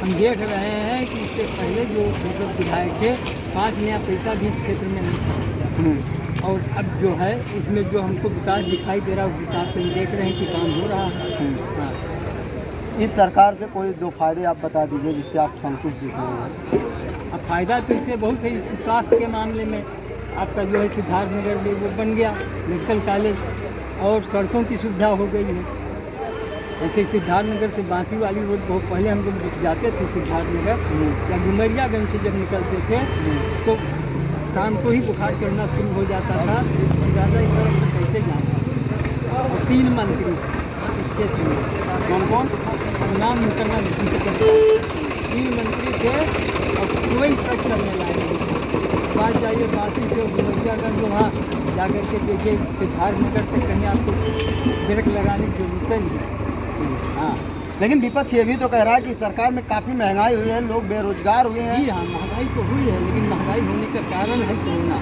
हम देख रहे हैं कि इससे पहले जो मतलब विधायक थे 5 नया पैसा भी इस क्षेत्र में नहीं था, और अब जो है इसमें जो हमको विकास दिखाई दे रहा है उस हिसाब से हम देख रहे हैं कि काम हो रहा है। इस सरकार से कोई 2 फायदे आप बता दीजिए जिससे आप संतुष्ट दिख रहे हैं। अब फायदा तो इससे बहुत है। इस स्वास्थ्य के मामले में आपका जो है सिद्धार्थनगर में वो बन गया मेडिकल कॉलेज, और सड़कों की सुविधा हो गई है। ऐसे सिद्धार्थनगर से बांसी वाली रोड बहुत पहले हम लोग जाते थे सिद्धार्थनगर या डुमरियागंज से जब निकलते थे तो शाम को ही बुखार चढ़ना शुरू हो जाता था। ज़्यादा इस तरफ से कैसे जाना। और 3 मंत्री इस क्षेत्र में कौन नाम निकलना 3 मंत्री थे और कोई ट्रक चलने लायक नहीं। बात जाइए बासी से डुमरियागंज वहाँ जाकर के देखिए सिद्धार्थनगर से कहीं आपको ब्रेक लगाने की जरूरत नहीं। हाँ, लेकिन विपक्ष ये भी तो कह रहा है कि सरकार में काफ़ी महंगाई हुई है, लोग बेरोजगार हुए हैं। जी हाँ, महंगाई तो हुई है, लेकिन महंगाई होने का कारण है कोरोना।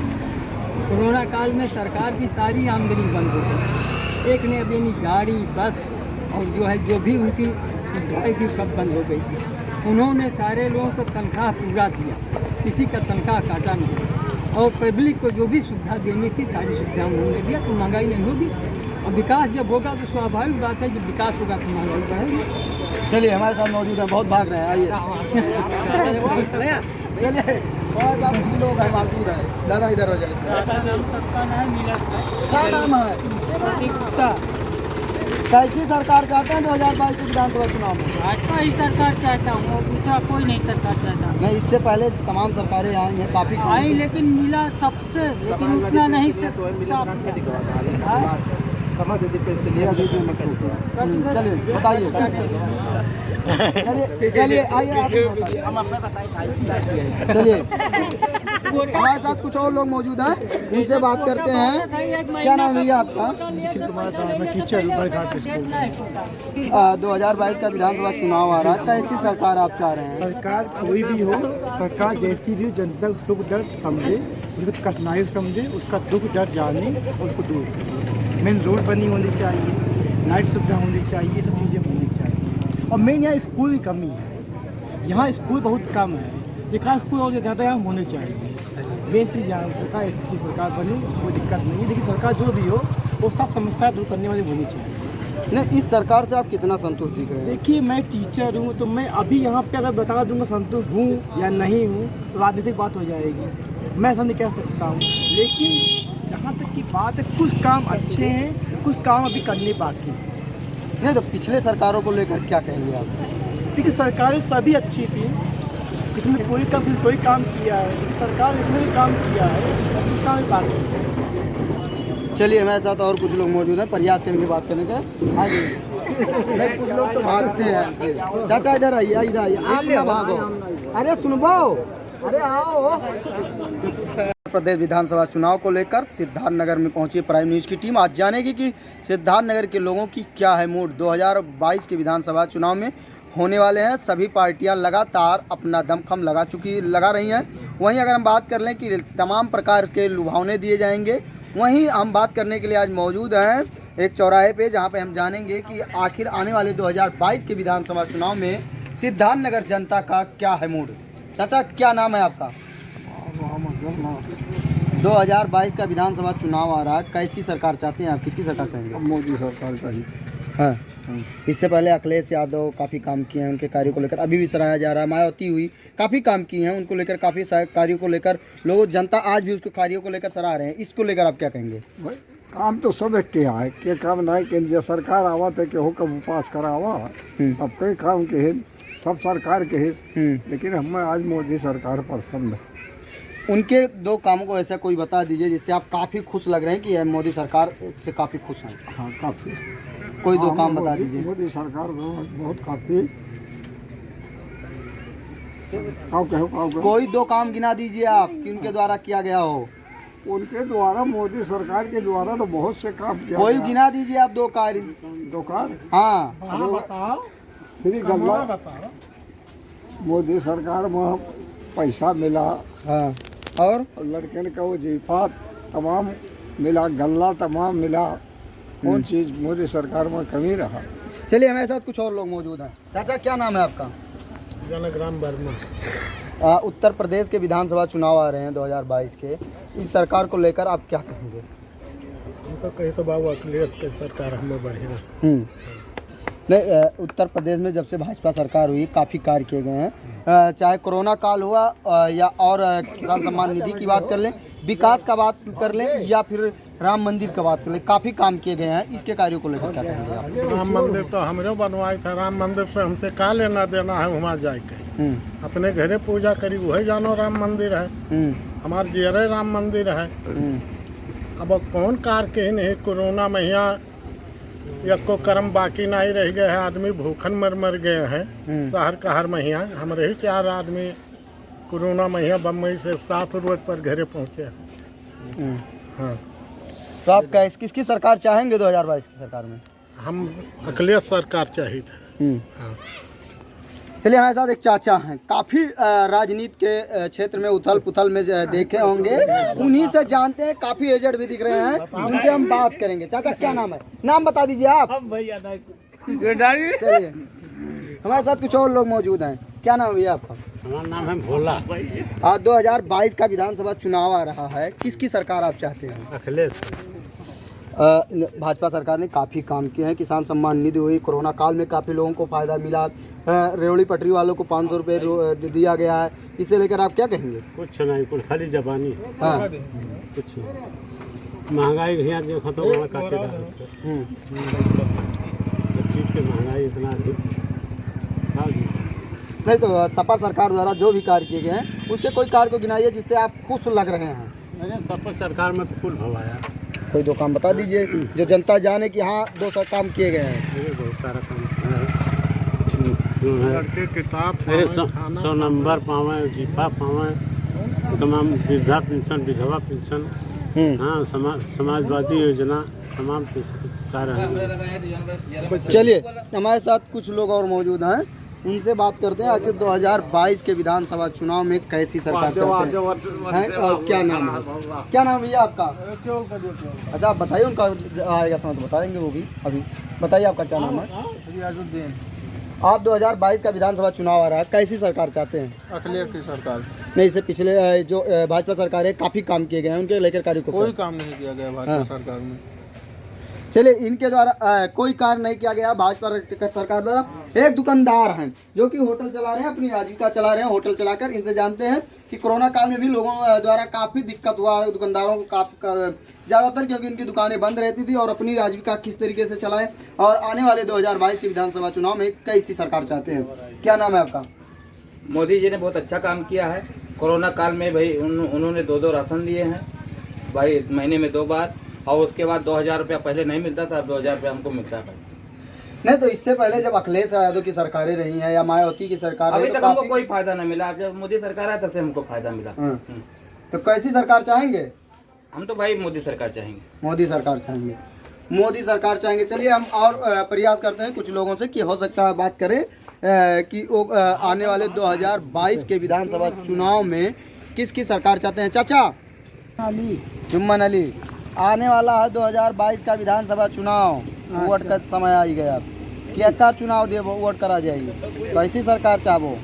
कोरोना काल में सरकार की सारी आमदनी बंद हो गई। एक ने अभी नहीं, गाड़ी बस और जो है जो भी उनकी सुविधाएँ थी सब बंद हो गई थी। उन्होंने सारे लोगों को तनख्वाह पूरा दिया, किसी का तनख्वाह काटा नहीं, और पब्लिक को जो भी सुविधा देनी थी सारी सुविधा उन्होंने दिया, तो महंगाई नहीं होगी। और विकास जब होगा तो स्वाभाविक बात है, जब विकास होगा तो महंगाई बढ़ेगी। चलिए हमारे साथ मौजूद हैं, बहुत भाग रहे हैं, आइए चलिए बहुत लोग हैं मौजूद हैं। दादा इधर हो जाए। क्या नाम है? कैसी सरकार चाहते हैं 2022 के विधानसभा चुनाव में? भाजपा ही सरकार चाहता हूँ, दूसरा कोई नहीं सरकार चाहता। नहीं, इससे पहले तमाम सरकारें आई हैं, काफ़ी आई, लेकिन मिला सबसे, लेकिन उतना नहीं से चलिए बताइए। चलिए आइए आप बताइए। हम अपने चलिए हमारे साथ कुछ और लोग मौजूद हैं, उनसे बात करते हैं। क्या नाम है आपका? निखिल कुमार साहब, मैं टीचर हूँ बरघाट स्कूल। 2022 का विधानसभा चुनाव आ रहा है, कैसी सरकार आप चाह रहे हैं? सरकार कोई भी हो, सरकार जैसी भी जनता को सुख दर्द समझे, उसकी कठिनाई समझे, उसका दुख दर्द जाने और उसको दूर करे। मेन रोड बनी होनी चाहिए, लाइट सुविधा होनी चाहिए, ये सब चीज़ें होनी चाहिए। और मेन यहाँ स्कूल की कमी है, यहाँ स्कूल बहुत कम है। देखा स्कूल और ज़्यादा यहाँ होने चाहिए। मेन चीज़ यहाँ सरकार, किसी सरकार बनी उसको कोई दिक्कत नहीं है, लेकिन सरकार जो भी हो वो सब समस्या दूर करने वाली होनी चाहिए। नहीं, इस सरकार से आप कितना संतुष्ट दिख रहे हैं? देखिए, मैं टीचर हूँ तो मैं अभी यहाँ पे अगर बता दूँगा संतुष्ट हूँ या नहीं हूँ, राजनीतिक बात हो जाएगी, मैं ऐसा नहीं कह सकता हूँ। लेकिन जहाँ तक की बात है, कुछ काम अच्छे हैं, कुछ काम अभी करने बाकी हैं। नहीं, तो पिछले सरकारों को लेकर क्या कहेंगे आप? देखिए, सरकारें सभी अच्छी थी, इसमें कोई काम किया है, लेकिन सरकार इसमें भी काम किया है और कुछ काम बाकी है। चलिए हमारे साथ और कुछ लोग मौजूद हैं, प्रयास करेंगे बात करने का। नहीं, कुछ लोग तो भागते हैं। चाचा इधर आइए, इधर आइए, आप ना भागो। अरे सुनवाओ, अरे आओ। प्रदेश विधानसभा चुनाव को लेकर सिद्धार्थनगर में पहुंची प्राइम न्यूज़ की टीम। आज जानेगी कि सिद्धार्थनगर के लोगों की क्या है मूड। 2022 के विधानसभा चुनाव में होने वाले हैं, सभी पार्टियां लगातार अपना दमखम लगा रही हैं। वहीं अगर हम बात कर लें कि तमाम प्रकार के लुभावने दिए जाएंगे, वहीं हम बात करने के लिए आज मौजूद हैं एक चौराहे पे, जहां पे हम जानेंगे कि आखिर आने वाले 2022 के विधानसभा चुनाव में सिद्धार्थनगर जनता का क्या है मूड। चाचा क्या नाम है आपका? 2022 का विधानसभा चुनाव आ रहा है, कैसी सरकार चाहते हैं आप? किसकी सरकार चाहेंगे? मोदी सरकार चाहिए। हाँ, इससे पहले अखिलेश यादव काफ़ी काम किए हैं, उनके कार्यों को लेकर अभी भी सराहा जा रहा है। मायावती हुई, काफ़ी काम किए हैं, उनको लेकर काफ़ी कार्यों को लेकर लोग, जनता आज भी उसके कार्यों को लेकर सराह रहे हैं। इसको लेकर आप क्या कहेंगे? काम तो सब एक के है, के काम नहीं के सरकार आवा थे कि हो कब उपास करावा, सबके काम के है, सब सरकार के है। लेकिन हमें आज मोदी सरकार पसंद है। उनके 2 कामों को ऐसा कोई बता दीजिए जिससे आप काफ़ी खुश लग रहे हैं कि मोदी सरकार से काफ़ी खुश हैं। हाँ, काफ़ी। कोई 2 काम बता दीजिए। मोदी सरकार बहुत काफ़ी। कोई 2 काम गिना दीजिए आप कि उनके द्वारा किया गया हो। उनके द्वारा, मोदी सरकार के द्वारा तो बहुत से काम किया। कोई गिना दीजिए आप 2 कार्य। 2 कार्य? हाँ बताओ। फ्री गल्ला मोदी सरकार में पैसा मिला। हाँ और लड़के का वजीफा तमाम मिला, गल्ला तमाम मिला। कौन चीज़ मोदी सरकार में कमी रहा? चलिए हमारे साथ कुछ और लोग मौजूद हैं। चाचा क्या नाम है आपका? जनग्राम वर्मा। उत्तर प्रदेश के विधानसभा चुनाव आ रहे हैं 2022 के, इस सरकार को लेकर आप क्या कहेंगे? हम तो कहे तो बाबू अखिलेश की सरकार हमें बढ़िया। नहीं, उत्तर प्रदेश में जब से भाजपा सरकार हुई काफ़ी कार्य किए गए हैं, चाहे कोरोना काल हुआ या और किसान सम्मान निधि की बात कर लें, विकास का बात कर लें या फिर राम मंदिर का बात कर लें, काफ़ी काम किए गए हैं। इसके कार्यों को लेकर क्या कहेंगे आप? राम मंदिर तो हमरे बनवाए था। राम मंदिर से हमसे का लेना देना है? वहाँ जाके अपने घरे पूजा करी, वही जानो राम मंदिर है। हमारे जियरे राम मंदिर है। अब कौन कार के नहीं, कोरोना में यहाँ या को कर्म बाकी नहीं रह गए हैं, आदमी भूखन मर गए हैं। शहर का हर महीना हमारे ही 4 आदमी कोरोना महीना बम्बई से 7 रोज पर घरे पहुँचे हैं। हाँ, तो आप किसकी सरकार चाहेंगे 2022 की सरकार में? हम अखिलेश सरकार चाहिए थे। हाँ। चलिए हमारे साथ एक चाचा हैं, काफ़ी राजनीति के क्षेत्र में उथल पुथल में देखे होंगे, उन्हीं से जानते हैं, काफ़ी एजेड भी दिख रहे हैं, उनसे हम बात करेंगे। चाचा क्या नाम है? नाम बता दीजिए आप। चलिए हमारे साथ कुछ और लोग मौजूद हैं। क्या नाम है भैया आपका? हमारा नाम है भोला। आज 2022 का विधानसभा चुनाव आ रहा है, किसकी सरकार आप चाहते हैं? अखिलेश। भाजपा सरकार ने काफ़ी काम किए हैं, किसान सम्मान निधि हुई, कोरोना काल में काफ़ी लोगों को फ़ायदा मिला, रेवड़ी पटरी वालों को 500 रुपये दिया गया है, इसे लेकर आप क्या कहेंगे? कुछ नहीं, कुछ खाली जबानी। हाँ कुछ महंगाई यहाँ जो खत्म हुआ काटे चीज़ की महंगाई इतना नहीं, तो सपा सरकार द्वारा जो भी कार्य किए गए हैं उसके कोई कार्य को गिनाइए जिससे आप खुश लग रहे हैं। मैंने सपा सरकार में तो फुल भवाया। कोई 2 काम बता दीजिए जो जनता जाने कि हाँ 2 काम किए गए हैं। बहुत सारा काम किताब 100 नंबर पावे, जीपा पावे, तमाम वृद्धा पेंशन, विधवा पेंशन, हाँ समाजवादी योजना, तमाम कार्य हैं। चलिए हमारे साथ कुछ लोग और मौजूद हैं, उनसे बात करते हैं आखिर 2022 के विधानसभा चुनाव में कैसी सरकार चाहते हैं। और क्या नाम है? क्या नाम भैया आपका? अच्छा आप बताइए, उनका आएगा समय तो बताएंगे वो भी। अभी बताइए आपका क्या नाम है? आप 2022 का विधानसभा चुनाव आ रहा है, कैसी सरकार चाहते हैं? अखिलेश की सरकार। नहीं, इससे पिछले जो भाजपा सरकार है काफ़ी काम किए गए हैं, उनके लेकर कार्य को कोई काम नहीं किया गया भाजपा सरकार में। चलिए इनके द्वारा कोई कार्य नहीं किया गया भाजपा सरकार द्वारा। एक दुकानदार हैं जो कि होटल चला रहे हैं, अपनी आजीविका चला रहे हैं होटल चलाकर। इनसे जानते हैं कि कोरोना काल में भी लोगों द्वारा काफ़ी दिक्कत हुआ दुकानदारों को ज़्यादातर, क्योंकि इनकी दुकानें बंद रहती थी और अपनी आजीविका किस तरीके से चलाएं। और आने वाले 2022 के विधानसभा चुनाव में कैसी सरकार चाहते हैं? क्या नाम है आपका? मोदी जी ने बहुत अच्छा काम किया है। कोरोना काल में भाई उन्होंने 2 राशन दिए हैं भाई, महीने में 2 बार, और उसके बाद 2000 रुपया पहले नहीं मिलता था, अब 2000 रुपया हमको मिलता है। नहीं, तो इससे पहले जब अखिलेश यादव की सरकारें रही हैं या मायावती की सरकार, अभी तक हमको कोई फायदा नहीं मिला। जब मोदी सरकार आया तब से हमको फायदा मिला। तो कैसी सरकार चाहेंगे? हम तो भाई मोदी सरकार चाहेंगे। मोदी सरकार चाहेंगे, मोदी सरकार चाहेंगे। चलिए हम और प्रयास करते हैं कुछ लोगों से कि हो सकता है बात करें कि वो आने वाले 2022 के विधानसभा चुनाव में किसकी सरकार चाहते हैं। चाचा जुम्मन अली, आने वाला है 2022 का विधानसभा चुनाव, वोट का समय आ गया। क्या चुनाव दे वोट करा जाएगी, कैसी सरकार चाहो,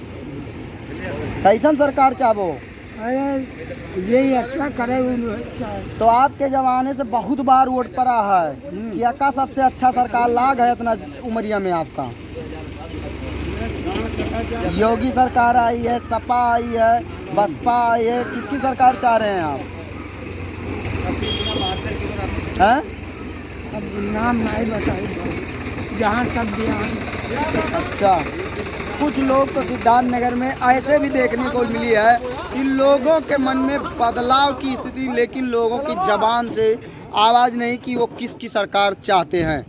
कैसन सरकार चाहो? अरे ये अच्छा करे तो आपके जमाने से बहुत बार वोट पड़ा है, क्या सबसे अच्छा सरकार लाग है इतना उमरिया में आपका? योगी सरकार आई है, सपा आई है, बसपा आई है, किसकी सरकार चाह रहे हैं आप? है? अब नाम नहीं बताइए, जहाँ सब ध्यान। अच्छा, कुछ लोग तो सिद्धार्थ नगर में ऐसे भी देखने को मिली है कि लोगों के मन में बदलाव की स्थिति, लेकिन लोगों की जबान से आवाज़ नहीं कि वो किसकी सरकार चाहते हैं।